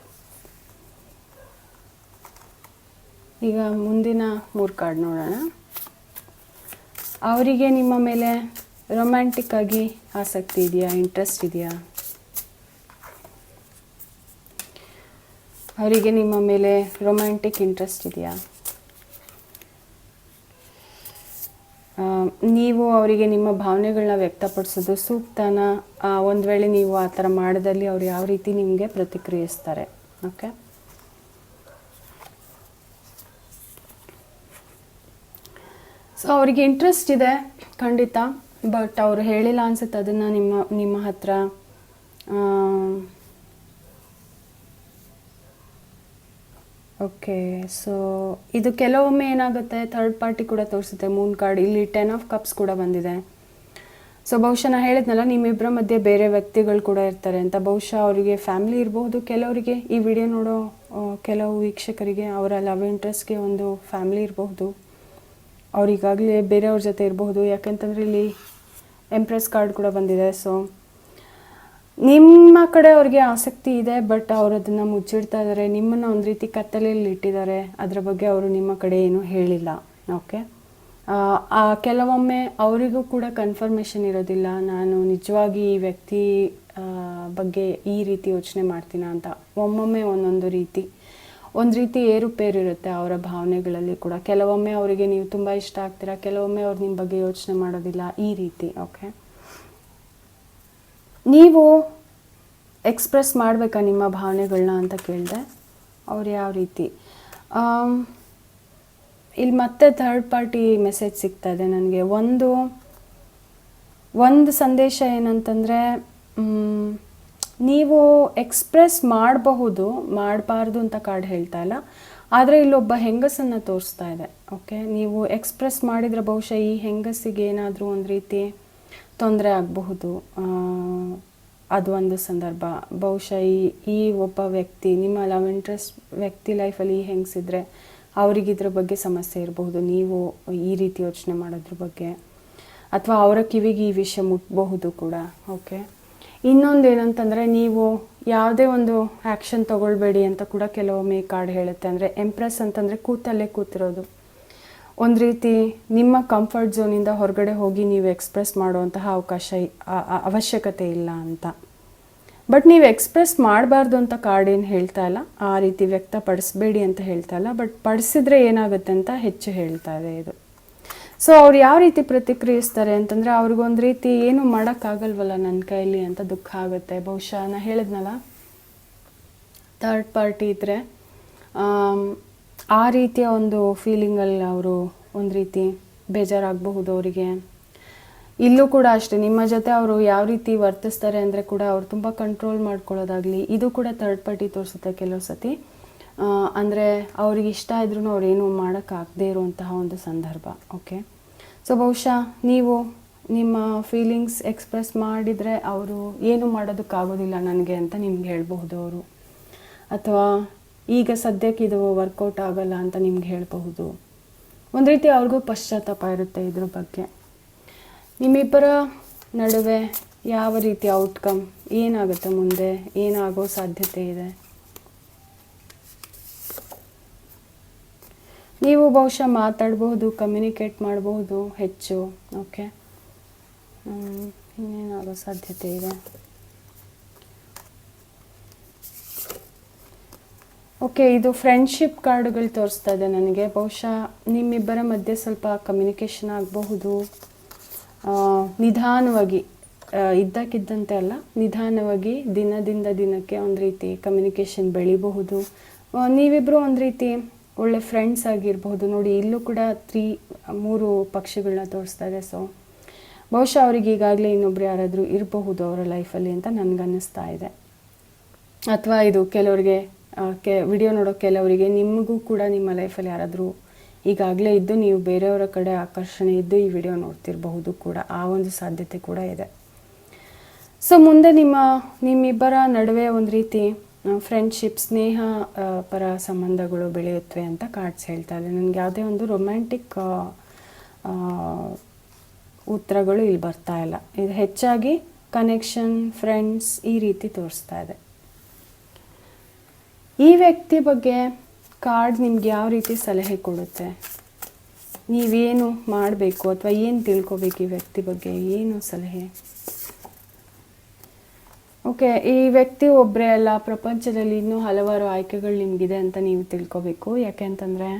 Speaker 1: ಈಗ ಮುಂದಿನ 3 ಕಾರ್ಡ್ ನೋಡೋಣ. ಅವರಿಗೆ ನಿಮ್ಮ ಮೇಲೆ ರೊಮ್ಯಾಂಟಿಕ್ ಆಗಿ ಆಸಕ್ತಿ ಇದೆಯಾ, ಇಂಟ್ರೆಸ್ಟ್ ಇದೆಯಾ? ಅವರಿಗೆ ನಿಮ್ಮ ಮೇಲೆ ರೊಮ್ಯಾಂಟಿಕ್ ಇಂಟ್ರೆಸ್ಟ್ ಇದೆಯಾ? ನೀವು ಅವರಿಗೆ ನಿಮ್ಮ ಭಾವನೆಗಳನ್ನ ವ್ಯಕ್ತಪಡಿಸೋದು ಸೂಕ್ತನ? ಒಂದು ವೇಳೆ ನೀವು ಆ ಥರ ಮಾಡಿದಲ್ಲಿ ಅವ್ರು ಯಾವ ರೀತಿ ನಿಮಗೆ ಪ್ರತಿಕ್ರಿಯಿಸ್ತಾರೆ? ಓಕೆ, ಸೊ ಅವರಿಗೆ ಇಂಟ್ರೆಸ್ಟ್ ಇದೆ ಖಂಡಿತ, ಬಟ್ ಅವರು ಹೇಳಿಲ್ಲ ಅನ್ಸುತ್ತೆ ಅದನ್ನು ನಿಮ್ಮ ಹತ್ರ. ಓಕೆ, ಸೊ ಇದು ಕೆಲವೊಮ್ಮೆ ಏನಾಗುತ್ತೆ, ಥರ್ಡ್ ಪಾರ್ಟಿ ಕೂಡ ತೋರಿಸುತ್ತೆ. ಮೂನ್ ಕಾರ್ಡ್ ಇಲ್ಲಿ 10 ಆಫ್ ಕಪ್ಸ್ ಕೂಡ ಬಂದಿದೆ. ಸೊ ಬಹುಶಃ ನಾನು ಹೇಳಿದ್ನಲ್ಲ, ನಿಮ್ಮಿಬ್ಬರ ಮಧ್ಯೆ ಬೇರೆ ವ್ಯಕ್ತಿಗಳು ಕೂಡ ಇರ್ತಾರೆ ಅಂತ. ಬಹುಶಃ ಅವರಿಗೆ ಫ್ಯಾಮಿಲಿ ಇರಬಹುದು, ಕೆಲವರಿಗೆ ಈ ವಿಡಿಯೋ ನೋಡೋ ಕೆಲವು ವೀಕ್ಷಕರಿಗೆ ಅವರ ಲವ್ ಇಂಟ್ರೆಸ್ಟ್ಗೆ ಒಂದು ಫ್ಯಾಮಿಲಿ ಇರಬಹುದು. ಅವ್ರಿಗಾಗಲೇ ಬೇರೆಯವ್ರ ಜೊತೆ ಇರಬಹುದು. ಯಾಕೆಂತಂದರೆ ಇಲ್ಲಿ ಎಂಪ್ರೆಸ್ ಕಾರ್ಡ್ ಕೂಡ ಬಂದಿದೆ. ಸೊ ನಿಮ್ಮ ಕಡೆ ಅವ್ರಿಗೆ ಆಸಕ್ತಿ ಇದೆ, ಬಟ್ ಅವರು ಅದನ್ನು ಮುಚ್ಚಿಡ್ತಾ ಇದ್ದಾರೆ. ನಿಮ್ಮನ್ನು ಒಂದು ರೀತಿ ಕತ್ತಲೆಯಲ್ಲಿ ಇಟ್ಟಿದ್ದಾರೆ. ಅದರ ಬಗ್ಗೆ ಅವರು ನಿಮ್ಮ ಕಡೆ ಏನೂ ಹೇಳಿಲ್ಲ. ಓಕೆ, ಕೆಲವೊಮ್ಮೆ ಅವರಿಗೂ ಕೂಡ ಕನ್ಫರ್ಮೇಷನ್ ಇರೋದಿಲ್ಲ, ನಾನು ನಿಜವಾಗಿ ಈ ವ್ಯಕ್ತಿ ಬಗ್ಗೆ ಈ ರೀತಿ ಯೋಚನೆ ಮಾಡ್ತೀನ ಅಂತ. ಒಮ್ಮೊಮ್ಮೆ ಒಂದೊಂದು ರೀತಿ ಒಂದು ರೀತಿ ಏರುಪೇರು ಇರುತ್ತೆ ಅವರ ಭಾವನೆಗಳಲ್ಲಿ ಕೂಡ. ಕೆಲವೊಮ್ಮೆ ಅವರಿಗೆ ನೀವು ತುಂಬ ಇಷ್ಟ ಆಗ್ತೀರಾ, ಕೆಲವೊಮ್ಮೆ ಅವ್ರು ನಿಮ್ಮ ಬಗ್ಗೆ ಯೋಚನೆ ಮಾಡೋದಿಲ್ಲ, ಈ ರೀತಿ. ಓಕೆ, ನೀವು ಎಕ್ಸ್ಪ್ರೆಸ್ ಮಾಡಬೇಕಾ ನಿಮ್ಮ ಭಾವನೆಗಳನ್ನ ಅಂತ ಕೇಳಿದೆ. ಅವ್ರು ಯಾವ ರೀತಿ? ಇಲ್ಲಿ ಮತ್ತೆ ಥರ್ಡ್ ಪಾರ್ಟಿ ಮೆಸೇಜ್ ಸಿಗ್ತಾ ಇದೆ ನನಗೆ. ಒಂದು ಸಂದೇಶ ಏನಂತಂದರೆ, ನೀವು ಎಕ್ಸ್ಪ್ರೆಸ್ ಮಾಡಬಹುದು, ಮಾಡಬಾರ್ದು ಅಂತ ಕಾರ್ಡ್ ಹೇಳ್ತಾ ಇಲ್ಲ, ಆದರೆ ಇಲ್ಲೊಬ್ಬ ಹೆಂಗಸನ್ನು ತೋರಿಸ್ತಾ ಇದೆ. ಓಕೆ, ನೀವು ಎಕ್ಸ್ಪ್ರೆಸ್ ಮಾಡಿದರೆ ಬಹುಶಃ ಈ ಹೆಂಗಸಿಗೆ ಏನಾದರೂ ಒಂದು ರೀತಿ ತೊಂದರೆ ಆಗಬಹುದು. ಅದು ಒಂದು ಸಂದರ್ಭ. ಬಹುಶಃ ಈ ಒಬ್ಬ ವ್ಯಕ್ತಿ, ನಿಮ್ಮ ಲವ್ ಇಂಟ್ರೆಸ್ಟ್ ವ್ಯಕ್ತಿ ಲೈಫಲ್ಲಿ ಈ ಹೆಂಗಸಿದ್ರೆ ಅವರಿಗಿದ್ರ ಬಗ್ಗೆ ಸಮಸ್ಯೆ ಇರಬಹುದು. ನೀವು ಈ ರೀತಿ ಯೋಚನೆ ಮಾಡೋದ್ರ ಬಗ್ಗೆ, ಅಥವಾ ಅವರ ಕಿವಿಗೆ ಈ ವಿಷಯ ಮುಟ್ಟಬಹುದು ಕೂಡ. ಓಕೆ, ಇನ್ನೊಂದು ಏನಂತಂದರೆ, ನೀವು ಯಾವುದೇ ಒಂದು ಆ್ಯಕ್ಷನ್ ತೊಗೊಳ್ಬೇಡಿ ಅಂತ ಕೂಡ ಕೆಲವೊಮ್ಮೆ ಕಾರ್ಡ್ ಹೇಳುತ್ತೆ. ಅಂದರೆ ಎಂಪ್ರೆಸ್ ಅಂತಂದರೆ ಕೂತಲ್ಲೇ ಕೂತಿರೋದು. ಒಂದು ರೀತಿ ನಿಮ್ಮ ಕಂಫರ್ಟ್ ಝೋನಿಂದ ಹೊರಗಡೆ ಹೋಗಿ ನೀವು ಎಕ್ಸ್ಪ್ರೆಸ್ ಮಾಡುವಂತಹ ಅವಶ್ಯಕತೆ ಇಲ್ಲ ಅಂತ. ಬಟ್ ನೀವು ಎಕ್ಸ್ಪ್ರೆಸ್ ಮಾಡಬಾರ್ದು ಅಂತ ಕಾರ್ಡ್ ಏನು ಹೇಳ್ತಾ ಇಲ್ಲ, ಆ ರೀತಿ ವ್ಯಕ್ತಪಡಿಸ್ಬೇಡಿ ಅಂತ ಹೇಳ್ತಾ ಇಲ್ಲ, ಬಟ್ ಪಡಿಸಿದ್ರೆ ಏನಾಗುತ್ತೆ ಅಂತ ಹೆಚ್ಚು ಹೇಳ್ತಾ ಇದೆ ಇದು. ಸೊ ಅವ್ರು ಯಾವ ರೀತಿ ಪ್ರತಿಕ್ರಿಯಿಸ್ತಾರೆ ಅಂತಂದರೆ, ಅವ್ರಿಗೊಂದು ರೀತಿ ಏನು ಮಾಡೋಕ್ಕಾಗಲ್ವಲ್ಲ ನನ್ನ ಕೈಲಿ ಅಂತ ದುಃಖ ಆಗುತ್ತೆ. ಬಹುಶಃ ನಾನು ಹೇಳಿದ್ನಲ್ಲ, ಥರ್ಡ್ ಪಾರ್ಟಿ ಇದ್ದರೆ ಆ ರೀತಿಯ ಒಂದು ಫೀಲಿಂಗಲ್ಲಿ ಅವರು ಒಂದು ರೀತಿ ಬೇಜಾರಾಗಬಹುದು ಅವರಿಗೆ. ಇಲ್ಲೂ ಕೂಡ ಅಷ್ಟೇ, ನಿಮ್ಮ ಜೊತೆ ಅವರು ಯಾವ ರೀತಿ ವರ್ತಿಸ್ತಾರೆ ಅಂದರೆ ಕೂಡ ಅವ್ರು ತುಂಬ ಕಂಟ್ರೋಲ್ ಮಾಡ್ಕೊಳ್ಳೋದಾಗಲಿ, ಇದು ಕೂಡ ಥರ್ಡ್ ಪಾರ್ಟಿ ತೋರಿಸುತ್ತೆ ಕೆಲವು ಸತಿ. ಅಂದರೆ ಅವ್ರಿಗೆ ಇಷ್ಟ ಇದ್ರೂ ಅವ್ರೇನು ಮಾಡೋಕ್ಕಾಗದೇ ಇರುವಂತಹ ಒಂದು ಸಂದರ್ಭ. ಓಕೆ, ಸೊ ಬಹುಶಃ ನೀವು ನಿಮ್ಮ ಫೀಲಿಂಗ್ಸ್ ಎಕ್ಸ್ಪ್ರೆಸ್ ಮಾಡಿದರೆ ಅವರು ಏನು ಮಾಡೋದಕ್ಕಾಗೋದಿಲ್ಲ ನನಗೆ ಅಂತ ನಿಮ್ಗೆ ಹೇಳ್ಬಹುದು ಅವರು, ಅಥವಾ ಈಗ ಸದ್ಯಕ್ಕೆ ಇದು ವರ್ಕೌಟ್ ಆಗಲ್ಲ ಅಂತ ನಿಮ್ಗೆ ಹೇಳಬಹುದು. ಒಂದು ರೀತಿ ಅವ್ರಿಗೂ ಪಶ್ಚಾತ್ತಾಪ ಇರುತ್ತೆ ಇದ್ರ ಬಗ್ಗೆ. ನಿಮ್ಮಿಬ್ಬರ ನಡುವೆ ಯಾವ ರೀತಿ ಔಟ್ಕಮ್ ಏನಾಗುತ್ತೆ, ಮುಂದೆ ಏನಾಗೋ ಸಾಧ್ಯತೆ ಇದೆ? ನೀವು ಬಹುಶಃ ಮಾತಾಡಬಹುದು, ಕಮ್ಯುನಿಕೇಟ್ ಮಾಡಬಹುದು ಹೆಚ್ಚು. ಓಕೆ, ಇನ್ನೇನಾಗೋ ಸಾಧ್ಯತೆ ಇದೆ? ಓಕೆ, ಇದು ಫ್ರೆಂಡ್ಶಿಪ್ ಕಾರ್ಡ್ಗಳು ತೋರಿಸ್ತಾ ಇದೆ ನನಗೆ. ಬಹುಶಃ ನಿಮ್ಮಿಬ್ಬರ ಮಧ್ಯೆ ಸ್ವಲ್ಪ ಕಮ್ಯುನಿಕೇಷನ್ ಆಗಬಹುದು. ನಿಧಾನವಾಗಿ, ಇದ್ದಕ್ಕಿದ್ದಂತೆ ಅಲ್ಲ, ನಿಧಾನವಾಗಿ ದಿನದಿಂದ ದಿನಕ್ಕೆ ಒಂದು ರೀತಿ ಕಮ್ಯುನಿಕೇಷನ್ ಬೆಳಿಬಹುದು. ನೀವಿಬ್ಬರು ಒಂದು ರೀತಿ ಒಳ್ಳೆ ಫ್ರೆಂಡ್ಸ್ ಆಗಿರಬಹುದು. ನೋಡಿ, ಇಲ್ಲೂ ಕೂಡ 3 ಪಕ್ಷಿಗಳನ್ನ ತೋರಿಸ್ತಾ ಇದೆ. ಸೊ ಬಹುಶಃ ಅವ್ರಿಗೆ ಈಗಾಗಲೇ ಇನ್ನೊಬ್ರು ಯಾರಾದರೂ ಇರಬಹುದು ಅವರ ಲೈಫಲ್ಲಿ ಅಂತ ನನಗನ್ನಿಸ್ತಾ ಇದೆ. ಅಥವಾ ಇದು ಕೆಲವರಿಗೆ ವಿಡಿಯೋ ನೋಡೋ ಕೆಲವರಿಗೆ ನಿಮಗೂ ಕೂಡ ನಿಮ್ಮ ಲೈಫಲ್ಲಿ ಯಾರಾದರೂ ಈಗಾಗಲೇ ಇದ್ದು ನೀವು ಬೇರೆಯವರ ಕಡೆ ಆಕರ್ಷಣೆ ಇದ್ದು ಈ ವಿಡಿಯೋ ನೋಡ್ತಿರಬಹುದು ಕೂಡ, ಆ ಒಂದು ಸಾಧ್ಯತೆ ಕೂಡ ಇದೆ. ಸೊ ಮುಂದೆ ನಿಮ್ಮಿಬ್ಬರ ನಡುವೆ ಒಂದು ರೀತಿ ಫ್ರೆಂಡ್ಶಿಪ್, ಸ್ನೇಹ ಪರ ಸಂಬಂಧಗಳು ಬೆಳೆಯುತ್ತವೆ ಅಂತ ಕಾರ್ಡ್ಸ್ ಹೇಳ್ತಾ ಇದೆ. ನನಗೆ ಯಾವುದೇ ಒಂದು ರೊಮ್ಯಾಂಟಿಕ್ ಉತ್ತರಗಳು ಇಲ್ಲಿ ಬರ್ತಾ ಇಲ್ಲ. ಇದು ಹೆಚ್ಚಾಗಿ ಕನೆಕ್ಷನ್, ಫ್ರೆಂಡ್ಸ್ ಈ ರೀತಿ ತೋರಿಸ್ತಾ ಇದೆ. ಈ ವ್ಯಕ್ತಿ ಬಗ್ಗೆ ಕಾರ್ಡ್ ನಿಮ್ಗೆ ಯಾವ ರೀತಿ ಸಲಹೆ ಕೊಡುತ್ತೆ? ನೀವೇನು ಮಾಡಬೇಕು ಅಥವಾ ಏನು ತಿಳ್ಕೊಬೇಕು ಈ ವ್ಯಕ್ತಿ ಬಗ್ಗೆ, ಏನು ಸಲಹೆ? ಓಕೆ, ಈ ವ್ಯಕ್ತಿ ಒಬ್ಬರೇ ಅಲ್ಲ, ಪ್ರಪಂಚದಲ್ಲಿ ಇನ್ನೂ ಹಲವಾರು ಆಯ್ಕೆಗಳು ನಿಮಗಿದೆ ಅಂತ ನೀವು ತಿಳ್ಕೊಬೇಕು. ಯಾಕೆ ಅಂತಂದರೆ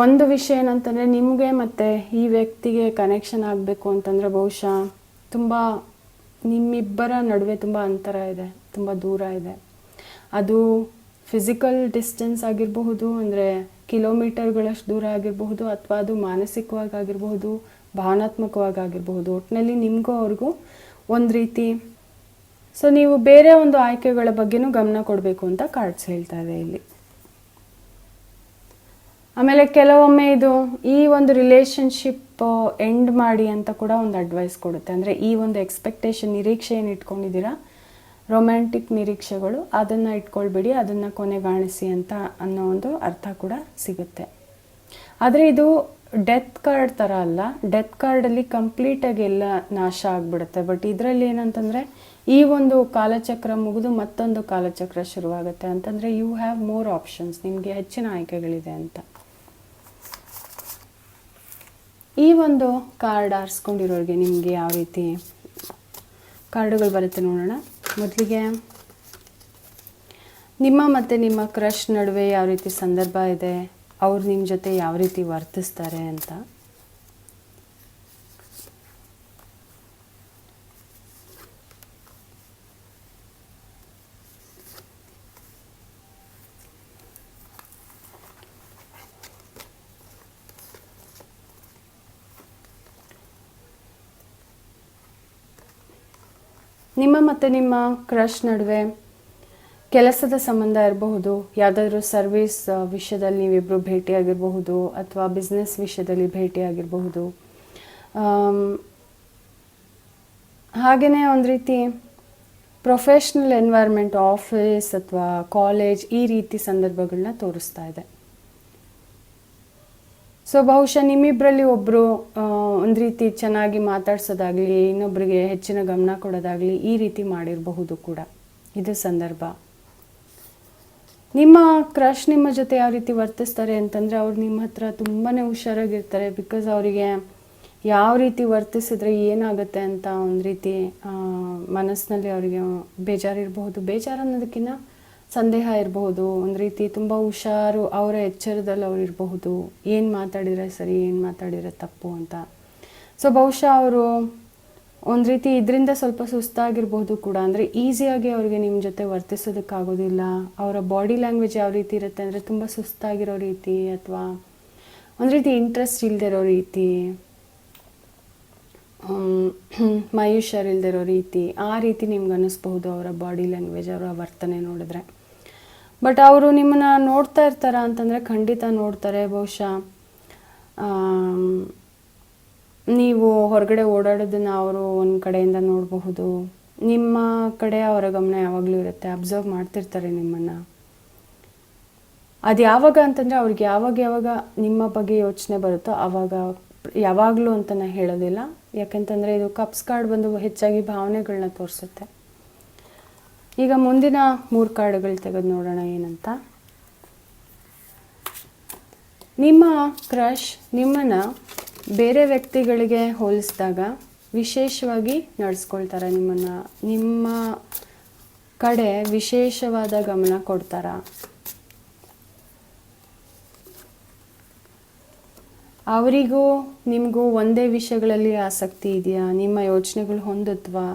Speaker 1: ಒಂದು ವಿಷಯ ಏನಂತಂದರೆ, ನಿಮಗೆ ಮತ್ತು ಈ ವ್ಯಕ್ತಿಗೆ ಕನೆಕ್ಷನ್ ಆಗಬೇಕು ಅಂತಂದರೆ ಬಹುಶಃ ನಿಮ್ಮಿಬ್ಬರ ನಡುವೆ ತುಂಬ ಅಂತರ ಇದೆ, ತುಂಬ ದೂರ ಇದೆ. ಅದು ಫಿಸಿಕಲ್ ಡಿಸ್ಟೆನ್ಸ್ ಆಗಿರಬಹುದು, ಅಂದರೆ ಕಿಲೋಮೀಟರ್ಗಳಷ್ಟು ದೂರ ಆಗಿರಬಹುದು, ಅಥವಾ ಅದು ಮಾನಸಿಕವಾಗಿ ಆಗಿರಬಹುದು, ಭಾವನಾತ್ಮಕವಾಗಿ ಆಗಿರಬಹುದು. ಒಟ್ಟಿನಲ್ಲಿ ನಿಮಗೂ ಅವ್ರಿಗೂ ಒಂದು ರೀತಿ. ಸೊ ನೀವು ಬೇರೆ ಒಂದು ಆಯ್ಕೆಗಳ ಬಗ್ಗೆನೂ ಗಮನ ಕೊಡಬೇಕು ಅಂತ ಕಾರ್ಡ್ಸ್ ಹೇಳ್ತಾ ಇದೆ ಇಲ್ಲಿ. ಆಮೇಲೆ ಕೆಲವೊಮ್ಮೆ ಈ ಒಂದು ರಿಲೇಶನ್ಶಿಪ್ ಎಂಡ್ ಮಾಡಿ ಅಂತ ಕೂಡ ಒಂದು ಅಡ್ವೈಸ್ ಕೊಡುತ್ತೆ. ಅಂದರೆ ಈ ಒಂದು ಎಕ್ಸ್ಪೆಕ್ಟೇಷನ್, ನಿರೀಕ್ಷೆ ಏನು ಇಟ್ಕೊಂಡಿದ್ದೀರಾ, ರೊಮ್ಯಾಂಟಿಕ್ ನಿರೀಕ್ಷೆಗಳು, ಅದನ್ನು ಇಟ್ಕೊಳ್ಬೇಡಿ, ಅದನ್ನು ಕೊನೆಗಾಣಿಸಿ ಅಂತ ಅನ್ನೋ ಒಂದು ಅರ್ಥ ಕೂಡ ಸಿಗುತ್ತೆ. ಆದರೆ ಇದು ಡೆತ್ ಕಾರ್ಡ್ ಥರ ಅಲ್ಲ. ಡೆತ್ ಕಾರ್ಡಲ್ಲಿ ಕಂಪ್ಲೀಟಾಗಿ ಎಲ್ಲ ನಾಶ ಆಗಿಬಿಡುತ್ತೆ. ಬಟ್ ಇದರಲ್ಲಿ ಏನಂತಂದರೆ ಈ ಒಂದು ಕಾಲಚಕ್ರ ಮುಗಿದು ಮತ್ತೊಂದು ಕಾಲಚಕ್ರ ಶುರುವಾಗುತ್ತೆ. ಅಂತಂದರೆ ಯು ಹ್ಯಾವ್ ಮೋರ್ ಆಪ್ಷನ್ಸ್, ನಿಮಗೆ ಹೆಚ್ಚಿನ ಆಯ್ಕೆಗಳಿದೆ ಅಂತ. ಈ ಒಂದು ಕಾರ್ಡ್ ಆರಿಸ್ಕೊಂಡಿರೋರಿಗೆ ನಿಮಗೆ ಯಾವ ರೀತಿ ಕಾರ್ಡುಗಳು ಬರುತ್ತೆ ನೋಡೋಣ. ಮೊದಲಿಗೆ ನಿಮ್ಮ ಮತ್ತು ನಿಮ್ಮ ಕ್ರಶ್ ನಡುವೆ ಯಾವ ರೀತಿ ಸಂದರ್ಭ ಇದೆ, ಅವ್ರು ನಿಮ್ಮ ಜೊತೆ ಯಾವ ರೀತಿ ವರ್ತಿಸ್ತಾರೆ ಅಂತ. ನಿಮ್ಮ ಮತ್ತು ನಿಮ್ಮ ಕ್ರಶ್ ನಡುವೆ ಕೆಲಸದ ಸಂಬಂಧ ಇರಬಹುದು, ಯಾವುದಾದ್ರೂ ಸರ್ವಿಸ್ ವಿಷಯದಲ್ಲಿ ನೀವಿಬ್ಬರು ಭೇಟಿಯಾಗಿರಬಹುದು, ಅಥವಾ ಬಿಸ್ನೆಸ್ ವಿಷಯದಲ್ಲಿ ಭೇಟಿಯಾಗಿರಬಹುದು. ಹಾಗೆಯೇ ಒಂದು ರೀತಿ ಪ್ರೊಫೆಷ್ನಲ್ ಎನ್ವೈರ್ಮೆಂಟ್, ಆಫೀಸ್ ಅಥವಾ ಕಾಲೇಜ್ ಈ ರೀತಿ ಸಂದರ್ಭಗಳನ್ನ ತೋರಿಸ್ತಾ ಇದೆ. ಸೊ ಬಹುಶಃ ನಿಮ್ಮಿಬ್ಬರಲ್ಲಿ ಒಬ್ಬರು ಒಂದು ರೀತಿ ಚೆನ್ನಾಗಿ ಮಾತಾಡ್ಸೋದಾಗಲಿ, ಇನ್ನೊಬ್ಬರಿಗೆ ಹೆಚ್ಚಿನ ಗಮನ ಕೊಡೋದಾಗಲಿ ಈ ರೀತಿ ಮಾಡಿರಬಹುದು ಕೂಡ ಇದು ಸಂದರ್ಭ. ನಿಮ್ಮ ಕ್ರಶ್ ನಿಮ್ಮ ಜೊತೆ ಯಾವ ರೀತಿ ವರ್ತಿಸ್ತಾರೆ ಅಂತಂದರೆ, ಅವ್ರು ನಿಮ್ಮ ಹತ್ರ ತುಂಬಾ ಹುಷಾರಾಗಿರ್ತಾರೆ. ಬಿಕಾಸ್ ಅವರಿಗೆ ಯಾವ ರೀತಿ ವರ್ತಿಸಿದ್ರೆ ಏನಾಗುತ್ತೆ ಅಂತ ಒಂದು ರೀತಿ ಮನಸ್ಸಿನಲ್ಲಿ ಅವರಿಗೆ ಬೇಜಾರಿರಬಹುದು. ಬೇಜಾರು ಅನ್ನೋದಕ್ಕಿಂತ ಸಂದೇಹ ಇರಬಹುದು. ಒಂದು ರೀತಿ ತುಂಬ ಹುಷಾರು, ಅವರ ಎಚ್ಚರದಲ್ಲಿ ಅವ್ರು ಇರಬಹುದು, ಏನು ಮಾತಾಡಿದರೆ ಸರಿ, ಏನು ಮಾತಾಡಿದರೆ ತಪ್ಪು ಅಂತ. ಸೊ ಬಹುಶಃ ಅವರು ಒಂದು ರೀತಿ ಇದರಿಂದ ಸ್ವಲ್ಪ ಸುಸ್ತಾಗಿರ್ಬೋದು ಕೂಡ. ಅಂದರೆ ಈಸಿಯಾಗಿ ಅವ್ರಿಗೆ ನಿಮ್ಮ ಜೊತೆ ವರ್ತಿಸೋದಕ್ಕಾಗೋದಿಲ್ಲ. ಅವರ ಬಾಡಿ ಲ್ಯಾಂಗ್ವೇಜ್ ಯಾವ ರೀತಿ ಇರುತ್ತೆ ಅಂದರೆ ತುಂಬ ಸುಸ್ತಾಗಿರೋ ರೀತಿ, ಅಥವಾ ಒಂದು ರೀತಿ ಇಂಟ್ರೆಸ್ಟ್ ಇಲ್ಲದಿರೋ ರೀತಿ, ಮಯುಷ್ಯರಿಲ್ದಿರೋ ರೀತಿ, ಆ ರೀತಿ ನಿಮ್ಗೆ ಅನ್ನಿಸ್ಬಹುದು ಅವರ ಬಾಡಿ ಲ್ಯಾಂಗ್ವೇಜ್, ಅವರ ವರ್ತನೆ ನೋಡಿದ್ರೆ. ಬಟ್ ಅವರು ನಿಮ್ಮನ್ನು ನೋಡ್ತಾ ಇರ್ತಾರ ಅಂತಂದರೆ ಖಂಡಿತ ನೋಡ್ತಾರೆ. ಬಹುಶಃ ನೀವು ಹೊರಗಡೆ ಓಡಾಡೋದನ್ನು ಅವರು ಒಂದು ಕಡೆಯಿಂದ ನೋಡಬಹುದು. ನಿಮ್ಮ ಕಡೆ ಅವರ ಗಮನ ಯಾವಾಗಲೂ ಇರುತ್ತೆ, ಅಬ್ಸರ್ವ್ ಮಾಡ್ತಿರ್ತಾರೆ ನಿಮ್ಮನ್ನು. ಅದು ಯಾವಾಗ ಅಂತಂದರೆ ಅವ್ರಿಗೆ ಯಾವಾಗ ನಿಮ್ಮ ಬಗ್ಗೆ ಯೋಚನೆ ಬರುತ್ತೋ ಆವಾಗ, ಯಾವಾಗಲೂ ಅಂತ ನಾನು ಹೇಳೋದಿಲ್ಲ. ಯಾಕೆಂತಂದರೆ ಇದು ಕಪ್ಸ್ ಕಾರ್ಡ್ ಬಂದು ಹೆಚ್ಚಾಗಿ ಭಾವನೆಗಳನ್ನ ತೋರಿಸುತ್ತೆ. ಈಗ ಮುಂದಿನ 3 ಕಾರ್ಡ್ಗಳು ತೆಗೆದು ನೋಡೋಣ ಏನಂತ. ನಿಮ್ಮ ಕ್ರಶ್ ನಿಮ್ಮನ್ನು ಬೇರೆ ವ್ಯಕ್ತಿಗಳಿಗೆ ಹೋಲಿಸಿದಾಗ ವಿಶೇಷವಾಗಿ ನಡೆಸ್ಕೊಳ್ತಾರೆ. ನಿಮ್ಮನ್ನು ನಿಮ್ಮ ಕಡೆ ವಿಶೇಷವಾದ ಗಮನ ಕೊಡ್ತಾರ. ಅವರಿಗೂ ನಿಮಗೂ ಒಂದೇ ವಿಷಯಗಳಲ್ಲಿ ಆಸಕ್ತಿ ಇದೆಯಾ? ನಿಮ್ಮ ಯೋಚನೆಗಳು ಹೊಂದುತ್ವಾ?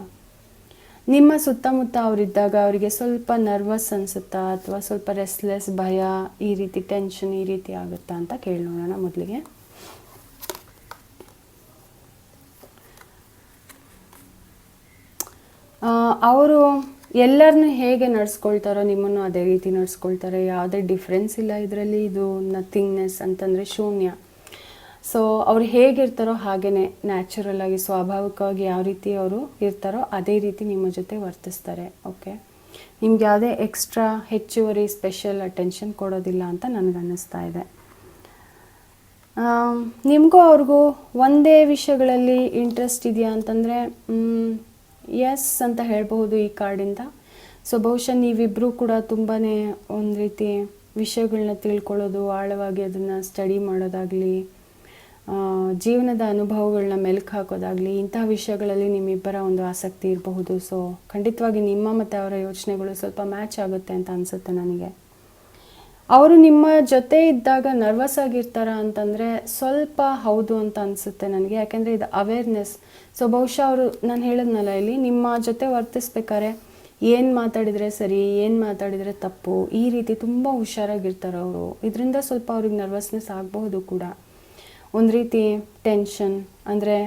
Speaker 1: ನಿಮ್ಮ ಸುತ್ತಮುತ್ತ ಅವರಿದ್ದಾಗ ಅವರಿಗೆ ಸ್ವಲ್ಪ ನರ್ವಸ್ ಅನಿಸುತ್ತಾ, ಅಥವಾ ಸ್ವಲ್ಪ ರೆಸ್ಟ್ಲೆಸ್, ಭಯ, ಈ ರೀತಿ ಟೆನ್ಷನ್ ಈ ರೀತಿ ಆಗುತ್ತಾ ಅಂತ ಕೇಳಿ ನೋಡೋಣ ಮೊದಲಿಗೆ. ಅವರು ಎಲ್ಲರನ್ನೂ ಹೇಗೆ ನಡೆಸ್ಕೊಳ್ತಾರೋ ನಿಮ್ಮನ್ನು ಅದೇ ರೀತಿ ನಡೆಸ್ಕೊಳ್ತಾರೆ. ಯಾವುದೇ ಡಿಫ್ರೆನ್ಸ್ ಇಲ್ಲ ಇದರಲ್ಲಿ. ಇದು ನಥಿಂಗ್ನೆಸ್ ಅಂತಂದರೆ ಶೂನ್ಯ. ಸೊ ಅವ್ರು ಹೇಗಿರ್ತಾರೋ ಹಾಗೇ ನ್ಯಾಚುರಲ್ ಆಗಿ, ಸ್ವಾಭಾವಿಕವಾಗಿ ಯಾವ ರೀತಿ ಅವರು ಇರ್ತಾರೋ ಅದೇ ರೀತಿ ನಿಮ್ಮ ಜೊತೆ ವರ್ತಿಸ್ತಾರೆ. ಓಕೆ, ನಿಮ್ಗೆ ಯಾವುದೇ ಎಕ್ಸ್ಟ್ರಾ ಹೆಚ್ಚುವರಿ ಸ್ಪೆಷಲ್ ಅಟೆನ್ಷನ್ ಕೊಡೋದಿಲ್ಲ ಅಂತ ನನಗೆ ಅನ್ನಿಸ್ತಾ ಇದೆ. ನಿಮಗೂ ಅವ್ರಿಗೂ ಒಂದೇ ವಿಷಯಗಳಲ್ಲಿ ಇಂಟ್ರೆಸ್ಟ್ ಇದೆಯಾ ಅಂತಂದರೆ ಎಸ್ ಅಂತ ಹೇಳ್ಬಹುದು ಈ ಕಾರ್ಡಿಂದ. ಸೊ ಬಹುಶಃ ನೀವಿಬ್ಬರೂ ಕೂಡ ತುಂಬಾ ಒಂದು ರೀತಿ ವಿಷಯಗಳನ್ನ ತಿಳ್ಕೊಳ್ಳೋದು, ಆಳವಾಗಿ ಅದನ್ನು ಸ್ಟಡಿ ಮಾಡೋದಾಗಲಿ, ಜೀವನದ ಅನುಭವಗಳನ್ನ ಮೆಲುಕು ಹಾಕೋದಾಗಲಿ, ಇಂತಹ ವಿಷಯಗಳಲ್ಲಿ ನಿಮ್ಮಿಬ್ಬರ ಒಂದು ಆಸಕ್ತಿ ಇರಬಹುದು. ಸೊ ಖಂಡಿತವಾಗಿ ನಿಮ್ಮ ಮತ್ತು ಅವರ ಯೋಚನೆಗಳು ಸ್ವಲ್ಪ ಮ್ಯಾಚ್ ಆಗುತ್ತೆ ಅಂತ ಅನಿಸುತ್ತೆ ನನಗೆ. ಅವರು ನಿಮ್ಮ ಜೊತೆ ಇದ್ದಾಗ ನರ್ವಸ್ ಆಗಿರ್ತಾರ ಅಂತಂದರೆ ಸ್ವಲ್ಪ ಹೌದು ಅಂತ ಅನಿಸುತ್ತೆ ನನಗೆ. ಯಾಕೆಂದರೆ ಇದು ಅವೇರ್ನೆಸ್. ಸೊ ಬಹುಶಃ ಅವರು, ನಾನು ಹೇಳಿದ್ನಲ್ಲ ಇಲ್ಲಿ, ನಿಮ್ಮ ಜೊತೆ ವರ್ತಿಸ್ಬೇಕಾದ್ರೆ ಏನು ಮಾತಾಡಿದರೆ ಸರಿ, ಏನು ಮಾತಾಡಿದರೆ ತಪ್ಪು, ಈ ರೀತಿ ತುಂಬ ಹುಷಾರಾಗಿರ್ತಾರೆ ಅವರು. ಇದರಿಂದ ಸ್ವಲ್ಪ ಅವ್ರಿಗೆ ನರ್ವಸ್ನೆಸ್ ಆಗಬಹುದು ಕೂಡ. ಒಂದು ರೀತಿ ಟೆನ್ಷನ್ ಅಂದರೆ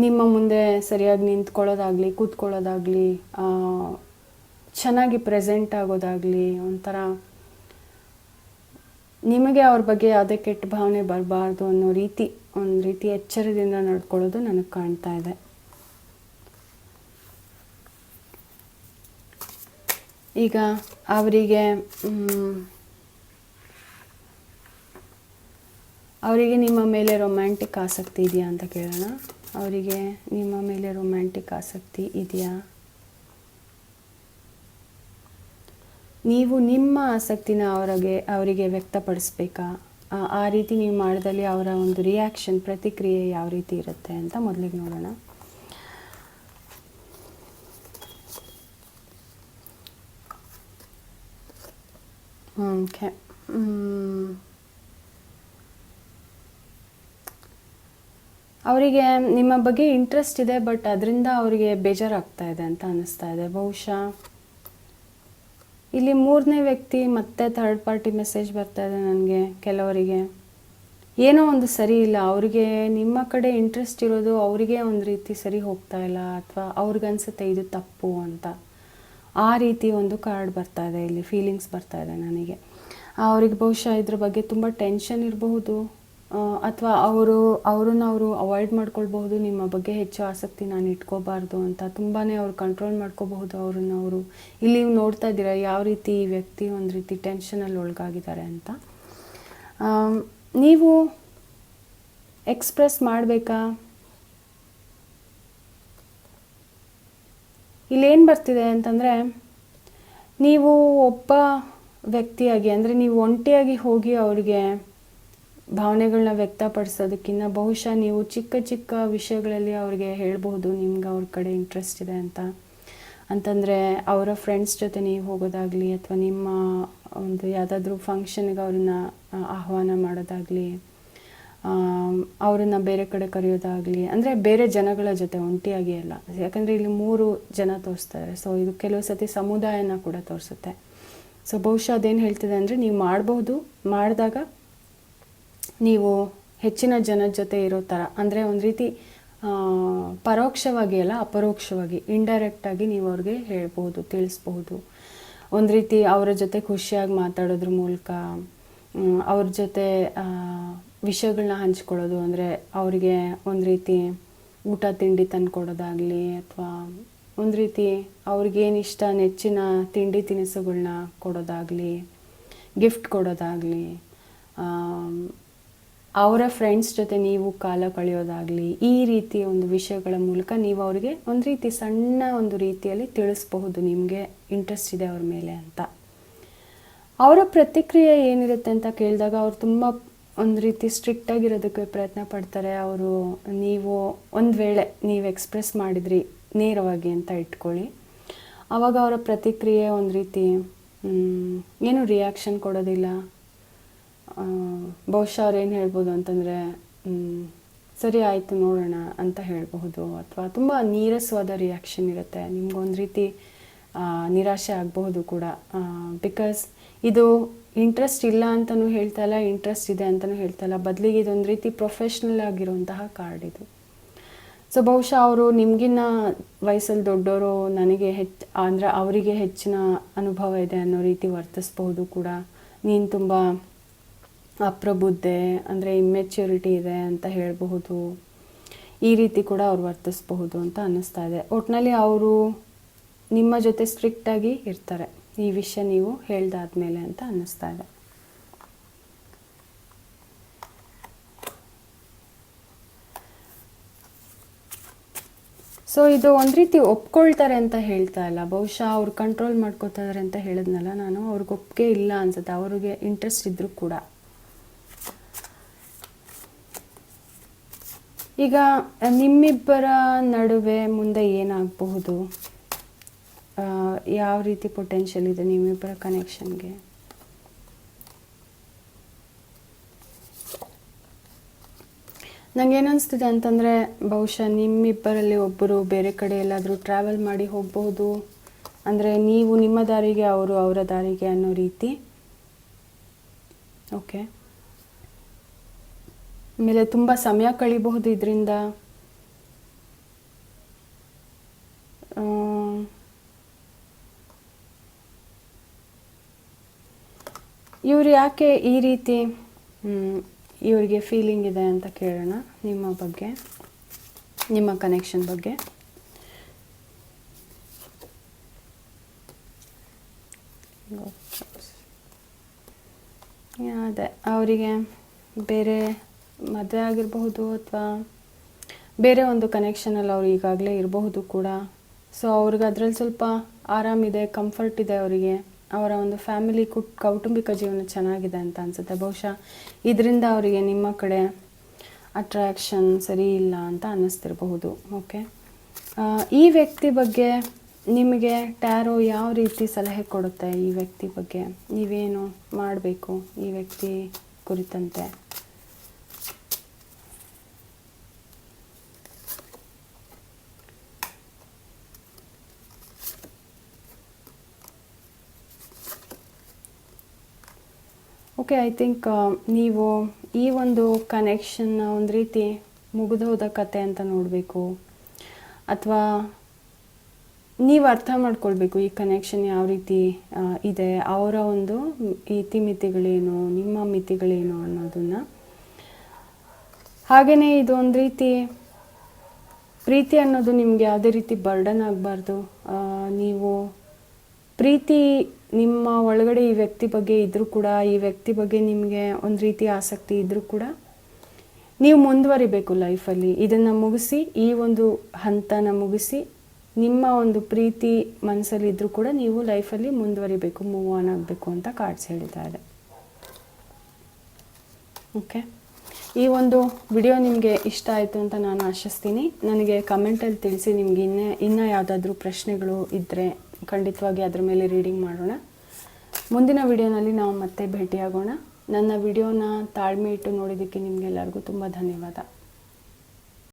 Speaker 1: ನಿಮ್ಮ ಮುಂದೆ ಸರಿಯಾಗಿ ನಿಂತ್ಕೊಳ್ಳೋದಾಗಲಿ, ಕೂತ್ಕೊಳ್ಳೋದಾಗಲಿ, ಚೆನ್ನಾಗಿ ಪ್ರೆಸೆಂಟ್ ಆಗೋದಾಗಲಿ, ಒಂಥರ ನಿಮಗೆ ಅವ್ರ ಬಗ್ಗೆ ಯಾವುದೇ ಕೆಟ್ಟ ಭಾವನೆ ಬರಬಾರ್ದು ಅನ್ನೋ ರೀತಿ ಒಂದು ರೀತಿ ಎಚ್ಚರದಿಂದ ನಡ್ಕೊಳ್ಳೋದು ನನಗೆ ಕಾಣ್ತಾ ಇದೆ. ಈಗ ಅವರಿಗೆ ನಿಮ್ಮ ಮೇಲೆ ರೊಮ್ಯಾಂಟಿಕ್ ಆಸಕ್ತಿ ಇದೆಯಾ ಅಂತ ಕೇಳೋಣ. ಅವರಿಗೆ ನಿಮ್ಮ ಮೇಲೆ ರೊಮ್ಯಾಂಟಿಕ್ ಆಸಕ್ತಿ ಇದೆಯಾ? ನೀವು ನಿಮ್ಮ ಆಸಕ್ತಿನ ಅವರಿಗೆ ವ್ಯಕ್ತಪಡಿಸ್ಬೇಕಾ? ಆ ರೀತಿ ನೀವು ಮಾಡಿದಲ್ಲಿ ಅವರ ಒಂದು ರಿಯಾಕ್ಷನ್, ಪ್ರತಿಕ್ರಿಯೆ ಯಾವ ರೀತಿ ಇರುತ್ತೆ ಅಂತ ಮೊದಲಿಗೆ ನೋಡೋಣ. ಓಕೆ, ಅವರಿಗೆ ನಿಮ್ಮ ಬಗ್ಗೆ ಇಂಟ್ರೆಸ್ಟ್ ಇದೆ, ಬಟ್ ಅದರಿಂದ ಅವರಿಗೆ ಬೇಜಾರಾಗ್ತಾ ಇದೆ ಅಂತ ಅನ್ನಿಸ್ತಾ ಇದೆ. ಬಹುಶಃ ಇಲ್ಲಿ 3ನೇ ವ್ಯಕ್ತಿ ಮತ್ತೆ ಥರ್ಡ್ ಪಾರ್ಟಿ ಮೆಸೇಜ್ ಬರ್ತಾ ಇದೆ ನನಗೆ. ಕೆಲವರಿಗೆ ಏನೋ ಒಂದು ಸರಿ ಇಲ್ಲ, ಅವರಿಗೆ ನಿಮ್ಮ ಕಡೆ ಇಂಟ್ರೆಸ್ಟ್ ಇರೋದು ಅವರಿಗೆ ಒಂದು ರೀತಿ ಸರಿ ಹೋಗ್ತಾ ಇಲ್ಲ, ಅಥವಾ ಅವ್ರಿಗನ್ಸುತ್ತೆ ಇದು ತಪ್ಪು ಅಂತ. ಆ ರೀತಿ ಒಂದು ಕಾರ್ಡ್ ಬರ್ತಾ ಇದೆ ಇಲ್ಲಿ, ಫೀಲಿಂಗ್ಸ್ ಬರ್ತಾ ಇದೆ ನನಗೆ. ಅವ್ರಿಗೆ ಬಹುಶಃ ಇದ್ರ ಬಗ್ಗೆ ತುಂಬ ಟೆನ್ಷನ್ ಇರಬಹುದು, ಅಥವಾ ಅವರು ಅವಾಯ್ಡ್ ಮಾಡ್ಕೊಳ್ಬಹುದು. ನಿಮ್ಮ ಬಗ್ಗೆ ಹೆಚ್ಚು ಆಸಕ್ತಿ ನಾನು ಇಟ್ಕೋಬಾರ್ದು ಅಂತ ತುಂಬಾ ಅವ್ರು ಕಂಟ್ರೋಲ್ ಮಾಡ್ಕೋಬಹುದು ಅವರು. ಇಲ್ಲಿ ನೀವು ನೋಡ್ತಾ ಇದ್ದೀರಾ ಯಾವ ರೀತಿ ಈ ವ್ಯಕ್ತಿ ಒಂದು ರೀತಿ ಟೆನ್ಷನಲ್ಲಿ ಒಳಗಾಗಿದ್ದಾರೆ ಅಂತ. ನೀವು ಎಕ್ಸ್ಪ್ರೆಸ್ ಮಾಡಬೇಕಾ? ಇಲ್ಲೇನು ಬರ್ತಿದೆ ಅಂತಂದರೆ, ನೀವು ಒಬ್ಬ ವ್ಯಕ್ತಿಯಾಗಿ, ಅಂದರೆ ನೀವು ಒಂಟಿಯಾಗಿ ಹೋಗಿ ಅವರಿಗೆ ಭಾವನೆಗಳನ್ನ ವ್ಯಕ್ತಪಡಿಸೋದಕ್ಕಿಂತ ಬಹುಶಃ ನೀವು ಚಿಕ್ಕ ಚಿಕ್ಕ ವಿಷಯಗಳಲ್ಲಿ ಅವ್ರಿಗೆ ಹೇಳ್ಬೋದು ನಿಮ್ಗೆ ಅವ್ರ ಕಡೆ ಇಂಟ್ರೆಸ್ಟ್ ಇದೆ ಅಂತಂದರೆ ಅವರ ಫ್ರೆಂಡ್ಸ್ ಜೊತೆ ನೀವು ಹೋಗೋದಾಗಲಿ, ಅಥವಾ ನಿಮ್ಮ ಒಂದು ಯಾವುದಾದ್ರೂ ಫಂಕ್ಷನ್ಗೆ ಅವ್ರನ್ನ ಆಹ್ವಾನ ಮಾಡೋದಾಗಲಿ, ಅವರನ್ನು ಬೇರೆ ಕಡೆ ಕರೆಯೋದಾಗಲಿ, ಅಂದರೆ ಬೇರೆ ಜನಗಳ ಜೊತೆ ಒಂಟಿಯಾಗಿ ಅಲ್ಲ, ಯಾಕಂದರೆ ಇಲ್ಲಿ 3 ಜನ ತೋರಿಸ್ತಾರೆ. ಸೊ ಇದು ಕೆಲವು ಸತಿ ಸಮುದಾಯನ ಕೂಡ ತೋರಿಸುತ್ತೆ. ಸೊ ಬಹುಶಃ ಅದೇನು ಹೇಳ್ತಿದೆ ಅಂದರೆ, ನೀವು ಮಾಡಬಹುದು, ಮಾಡಿದಾಗ ನೀವು ಹೆಚ್ಚಿನ ಜನದ ಜೊತೆ ಇರೋ ಥರ, ಅಂದರೆ ಒಂದು ರೀತಿ ಪರೋಕ್ಷವಾಗಿ ಅಲ್ಲ, ಅಪರೋಕ್ಷವಾಗಿ, ಇಂಡೈರೆಕ್ಟಾಗಿ ನೀವು ಅವ್ರಿಗೆ ಹೇಳ್ಬೋದು, ತಿಳಿಸ್ಬಹುದು. ಒಂದು ರೀತಿ ಅವರ ಜೊತೆ ಖುಷಿಯಾಗಿ ಮಾತಾಡೋದ್ರ ಮೂಲಕ, ಅವ್ರ ಜೊತೆ ವಿಷಯಗಳನ್ನ ಹಂಚ್ಕೊಳ್ಳೋದು, ಅಂದರೆ ಅವರಿಗೆ ಒಂದು ರೀತಿ ಊಟ ತಿಂಡಿ ತಂದು ಕೊಡೋದಾಗಲಿ, ಅಥವಾ ಒಂದು ರೀತಿ ಅವ್ರಿಗೇನಿಷ್ಟ ನೆಚ್ಚಿನ ತಿಂಡಿ ತಿನಿಸುಗಳನ್ನ ಕೊಡೋದಾಗಲಿ, ಗಿಫ್ಟ್ ಕೊಡೋದಾಗಲಿ, ಅವರ ಫ್ರೆಂಡ್ಸ್ ಜೊತೆ ನೀವು ಕಾಲ ಕಳೆಯೋದಾಗಲಿ, ಈ ರೀತಿ ಒಂದು ವಿಷಯಗಳ ಮೂಲಕ ನೀವು ಅವರಿಗೆ ಒಂದು ರೀತಿ ಸಣ್ಣ ಒಂದು ರೀತಿಯಲ್ಲಿ ತಿಳಿಸ್ಬಹುದು ನಿಮಗೆ ಇಂಟ್ರೆಸ್ಟ್ ಇದೆ ಅವ್ರ ಮೇಲೆ ಅಂತ. ಅವರ ಪ್ರತಿಕ್ರಿಯೆ ಏನಿರುತ್ತೆ ಅಂತ ಕೇಳಿದಾಗ ಅವ್ರು ತುಂಬ ಒಂದು ರೀತಿ ಸ್ಟ್ರಿಕ್ಟಾಗಿರೋದಕ್ಕೆ ಪ್ರಯತ್ನ ಪಡ್ತಾರೆ. ಅವರು ನೀವು ಒಂದು ವೇಳೆ ನೀವು ಎಕ್ಸ್ಪ್ರೆಸ್ ಮಾಡಿದ್ರಿ ನೇರವಾಗಿ ಅಂತ ಇಟ್ಕೊಳ್ಳಿ, ಆವಾಗ ಅವರ ಪ್ರತಿಕ್ರಿಯೆ ಒಂದು ರೀತಿ ಏನು ರಿಯಾಕ್ಷನ್ ಕೊಡೋದಿಲ್ಲ. ಬಹುಶಃ ಅವ್ರು ಏನು ಹೇಳ್ಬೋದು ಅಂತಂದರೆ, ಸರಿ ಆಯಿತು ನೋಡೋಣ ಅಂತ ಹೇಳಬಹುದು, ಅಥವಾ ತುಂಬ ನೀರಸವಾದ ರಿಯಾಕ್ಷನ್ ಇರುತ್ತೆ. ನಿಮ್ಗೊಂದು ರೀತಿ ನಿರಾಶೆ ಆಗಬಹುದು ಕೂಡ. ಬಿಕಾಸ್ ಇದು ಇಂಟ್ರೆಸ್ಟ್ ಇಲ್ಲ ಅಂತಲೂ ಹೇಳ್ತಾ ಇಲ್ಲ, ಇಂಟ್ರೆಸ್ಟ್ ಇದೆ ಅಂತಲೂ ಹೇಳ್ತಾ ಇಲ್ಲ, ಬದಲಿಗೆ ಇದೊಂದು ರೀತಿ ಪ್ರೊಫೆಷ್ನಲ್ ಆಗಿರುವಂತಹ ಕಾರ್ಡ್ ಇದು. ಸೊ ಬಹುಶಃ ಅವರು ನಿಮಗಿನ್ನ ವಯಸ್ಸಲ್ಲಿ ದೊಡ್ಡವರು, ನನಗೆ ಅಂದರೆ ಅವರಿಗೆ ಹೆಚ್ಚಿನ ಅನುಭವ ಇದೆ ಅನ್ನೋ ರೀತಿ ವರ್ತಿಸ್ಬಹುದು ಕೂಡ. ನೀನು ತುಂಬ ಅಪ್ರಬುದ್ಧೆ, ಅಂದರೆ ಇಮ್ಮೆಚ್ಯೂರಿಟಿ ಇದೆ ಅಂತ ಹೇಳಬಹುದು. ಈ ರೀತಿ ಕೂಡ ಅವ್ರು ವರ್ತಿಸಬಹುದು ಅಂತ ಅನ್ನಿಸ್ತಾ ಇದೆ. ಒಟ್ಟಿನಲ್ಲಿ ಅವರು ನಿಮ್ಮ ಜೊತೆ ಸ್ಟ್ರಿಕ್ಟಾಗಿ ಇರ್ತಾರೆ ಈ ವಿಷಯ ನೀವು ಹೇಳ್ದಾದ್ಮೇಲೆ ಅಂತ ಅನ್ನಿಸ್ತಾ ಇದೆ. ಸೊ ಇದು ಒಂದು ರೀತಿ ಒಪ್ಕೊಳ್ತಾರೆ ಅಂತ ಹೇಳ್ತಾ ಇಲ್ಲ, ಬಹುಶಃ ಅವ್ರು ಕಂಟ್ರೋಲ್ ಮಾಡ್ಕೋತಾ ಇದ್ದಾರೆ ಅಂತ ಹೇಳಿದ್ನಲ್ಲ ನಾನು, ಅವ್ರಿಗೆ ಒಪ್ಪಿಗೆ ಇಲ್ಲ ಅನ್ಸುತ್ತೆ, ಅವ್ರಿಗೆ ಇಂಟ್ರೆಸ್ಟ್ ಇದ್ದರೂ ಕೂಡ. ಈಗ ನಿಮ್ಮಿಬ್ಬರ ನಡುವೆ ಮುಂದೆ ಏನಾಗಬಹುದು, ಯಾವ ರೀತಿ ಪೊಟೆನ್ಷಿಯಲ್ ಇದೆ ನಿಮ್ಮಿಬ್ಬರ ಕನೆಕ್ಷನ್ಗೆ? ನನಗೇನಿಸ್ತಿದೆ ಅಂತಂದರೆ, ಬಹುಶಃ ನಿಮ್ಮಿಬ್ಬರಲ್ಲಿ ಒಬ್ಬರು ಬೇರೆ ಕಡೆ ಎಲ್ಲಾದರೂ ಟ್ರಾವೆಲ್ ಮಾಡಿ ಹೋಗಬಹುದು, ಅಂದರೆ ನೀವು ನಿಮ್ಮ ದಾರಿಗೆ, ಅವರು ಅವರ ದಾರಿಗೆ ಅನ್ನೋ ರೀತಿ. ಓಕೆ, ಆಮೇಲೆ ತುಂಬ ಸಮಯ ಕಳಿಬಹುದು ಇದರಿಂದ. ಇವ್ರು ಯಾಕೆ ಈ ರೀತಿ ಇವರಿಗೆ ಫೀಲಿಂಗ್ ಇದೆ ಅಂತ ಕೇಳೋಣ ನಿಮ್ಮ ಬಗ್ಗೆ, ನಿಮ್ಮ ಕನೆಕ್ಷನ್ ಬಗ್ಗೆ. ಅದೇ ಅವರಿಗೆ ಬೇರೆ ಮದುವೆ ಆಗಿರಬಹುದು, ಅಥವಾ ಬೇರೆ ಒಂದು ಕನೆಕ್ಷನಲ್ಲಿ ಅವ್ರು ಈಗಾಗಲೇ ಇರಬಹುದು ಕೂಡ. ಸೊ ಅವ್ರಿಗೆ ಅದರಲ್ಲಿ ಸ್ವಲ್ಪ ಆರಾಮಿದೆ, ಕಂಫರ್ಟ್ ಇದೆ ಅವರಿಗೆ, ಅವರ ಒಂದು ಫ್ಯಾಮಿಲಿ ಕೌಟುಂಬಿಕ ಜೀವನ ಚೆನ್ನಾಗಿದೆ ಅಂತ ಅನಿಸುತ್ತೆ. ಬಹುಶಃ ಇದರಿಂದ ಅವರಿಗೆ ನಿಮ್ಮ ಕಡೆ ಅಟ್ರಾಕ್ಷನ್ ಸರಿ ಇಲ್ಲ ಅಂತ ಅನ್ನಿಸ್ತಿರಬಹುದು. ಓಕೆ, ಈ ವ್ಯಕ್ತಿ ಬಗ್ಗೆ ನಿಮಗೆ ಟ್ಯಾರೋ ಯಾವ ರೀತಿ ಸಲಹೆ ಕೊಡುತ್ತೆ? ಈ ವ್ಯಕ್ತಿ ಬಗ್ಗೆ ನೀವೇನು ಮಾಡಬೇಕು ಈ ವ್ಯಕ್ತಿ ಕುರಿತಂತೆ? ಓಕೆ, ಐ ಥಿಂಕ್ ನೀವು ಈ ಒಂದು ಕನೆಕ್ಷನ್ನ ಒಂದು ರೀತಿ ಮುಗಿದೋದ ಕತೆ ಅಂತ ನೋಡಬೇಕು, ಅಥವಾ ನೀವು ಅರ್ಥ ಮಾಡ್ಕೊಳ್ಬೇಕು ಈ ಕನೆಕ್ಷನ್ ಯಾವ ರೀತಿ ಇದೆ, ಅವರ ಒಂದು ಇತಿಮಿತಿಗಳೇನು, ನಿಮ್ಮ ಮಿತಿಗಳೇನು ಅನ್ನೋದನ್ನು. ಹಾಗೆಯೇ ಇದು ಒಂದು ರೀತಿ ಪ್ರೀತಿ ಅನ್ನೋದು ನಿಮಗೆ ಯಾವುದೇ ರೀತಿ ಬರ್ಡನ್ ಆಗಬಾರ್ದು. ನೀವು ಪ್ರೀತಿ ನಿಮ್ಮ ಒಳಗಡೆ ಈ ವ್ಯಕ್ತಿ ಬಗ್ಗೆ ಇದ್ದರೂ ಕೂಡ, ಈ ವ್ಯಕ್ತಿ ಬಗ್ಗೆ ನಿಮಗೆ ಒಂದು ರೀತಿ ಆಸಕ್ತಿ ಇದ್ದರೂ ಕೂಡ, ನೀವು ಮುಂದುವರಿಬೇಕು ಲೈಫಲ್ಲಿ. ಇದನ್ನು ಮುಗಿಸಿ, ಈ ಒಂದು ಹಂತನ ಮುಗಿಸಿ, ನಿಮ್ಮ ಒಂದು ಪ್ರೀತಿ ಮನಸ್ಸಲ್ಲಿ ಇದ್ದರೂ ಕೂಡ ನೀವು ಲೈಫಲ್ಲಿ ಮುಂದುವರಿಬೇಕು, ಮೂವ್ ಆನ್ ಆಗಬೇಕು ಅಂತ ಕಾರ್ಡ್ಸ್ ಹೇಳ್ತಾ ಇದೆ. ಓಕೆ, ಈ ಒಂದು ವಿಡಿಯೋ ನಿಮಗೆ ಇಷ್ಟ ಆಯಿತು ಅಂತ ನಾನು ಆಶಿಸ್ತೀನಿ. ನನಗೆ ಕಮೆಂಟಲ್ಲಿ ತಿಳಿಸಿ, ನಿಮಗೆ ಇನ್ನೂ ಯಾವುದಾದ್ರೂ ಪ್ರಶ್ನೆಗಳು ಇದ್ದರೆ ಖಂಡಿತವಾಗಿ ಅದ್ರ ಮೇಲೆ ರೀಡಿಂಗ್ ಮಾಡೋಣ. ಮುಂದಿನ ವಿಡಿಯೋನಲ್ಲಿ ನಾವು ಮತ್ತೆ ಭೇಟಿಯಾಗೋಣ. ನನ್ನ ವಿಡಿಯೋನ ತಾಳ್ಮೆ ಇಟ್ಟು ನೋಡಿದ್ದಕ್ಕೆ ನಿಮಗೆಲ್ಲರಿಗೂ ತುಂಬ ಧನ್ಯವಾದ.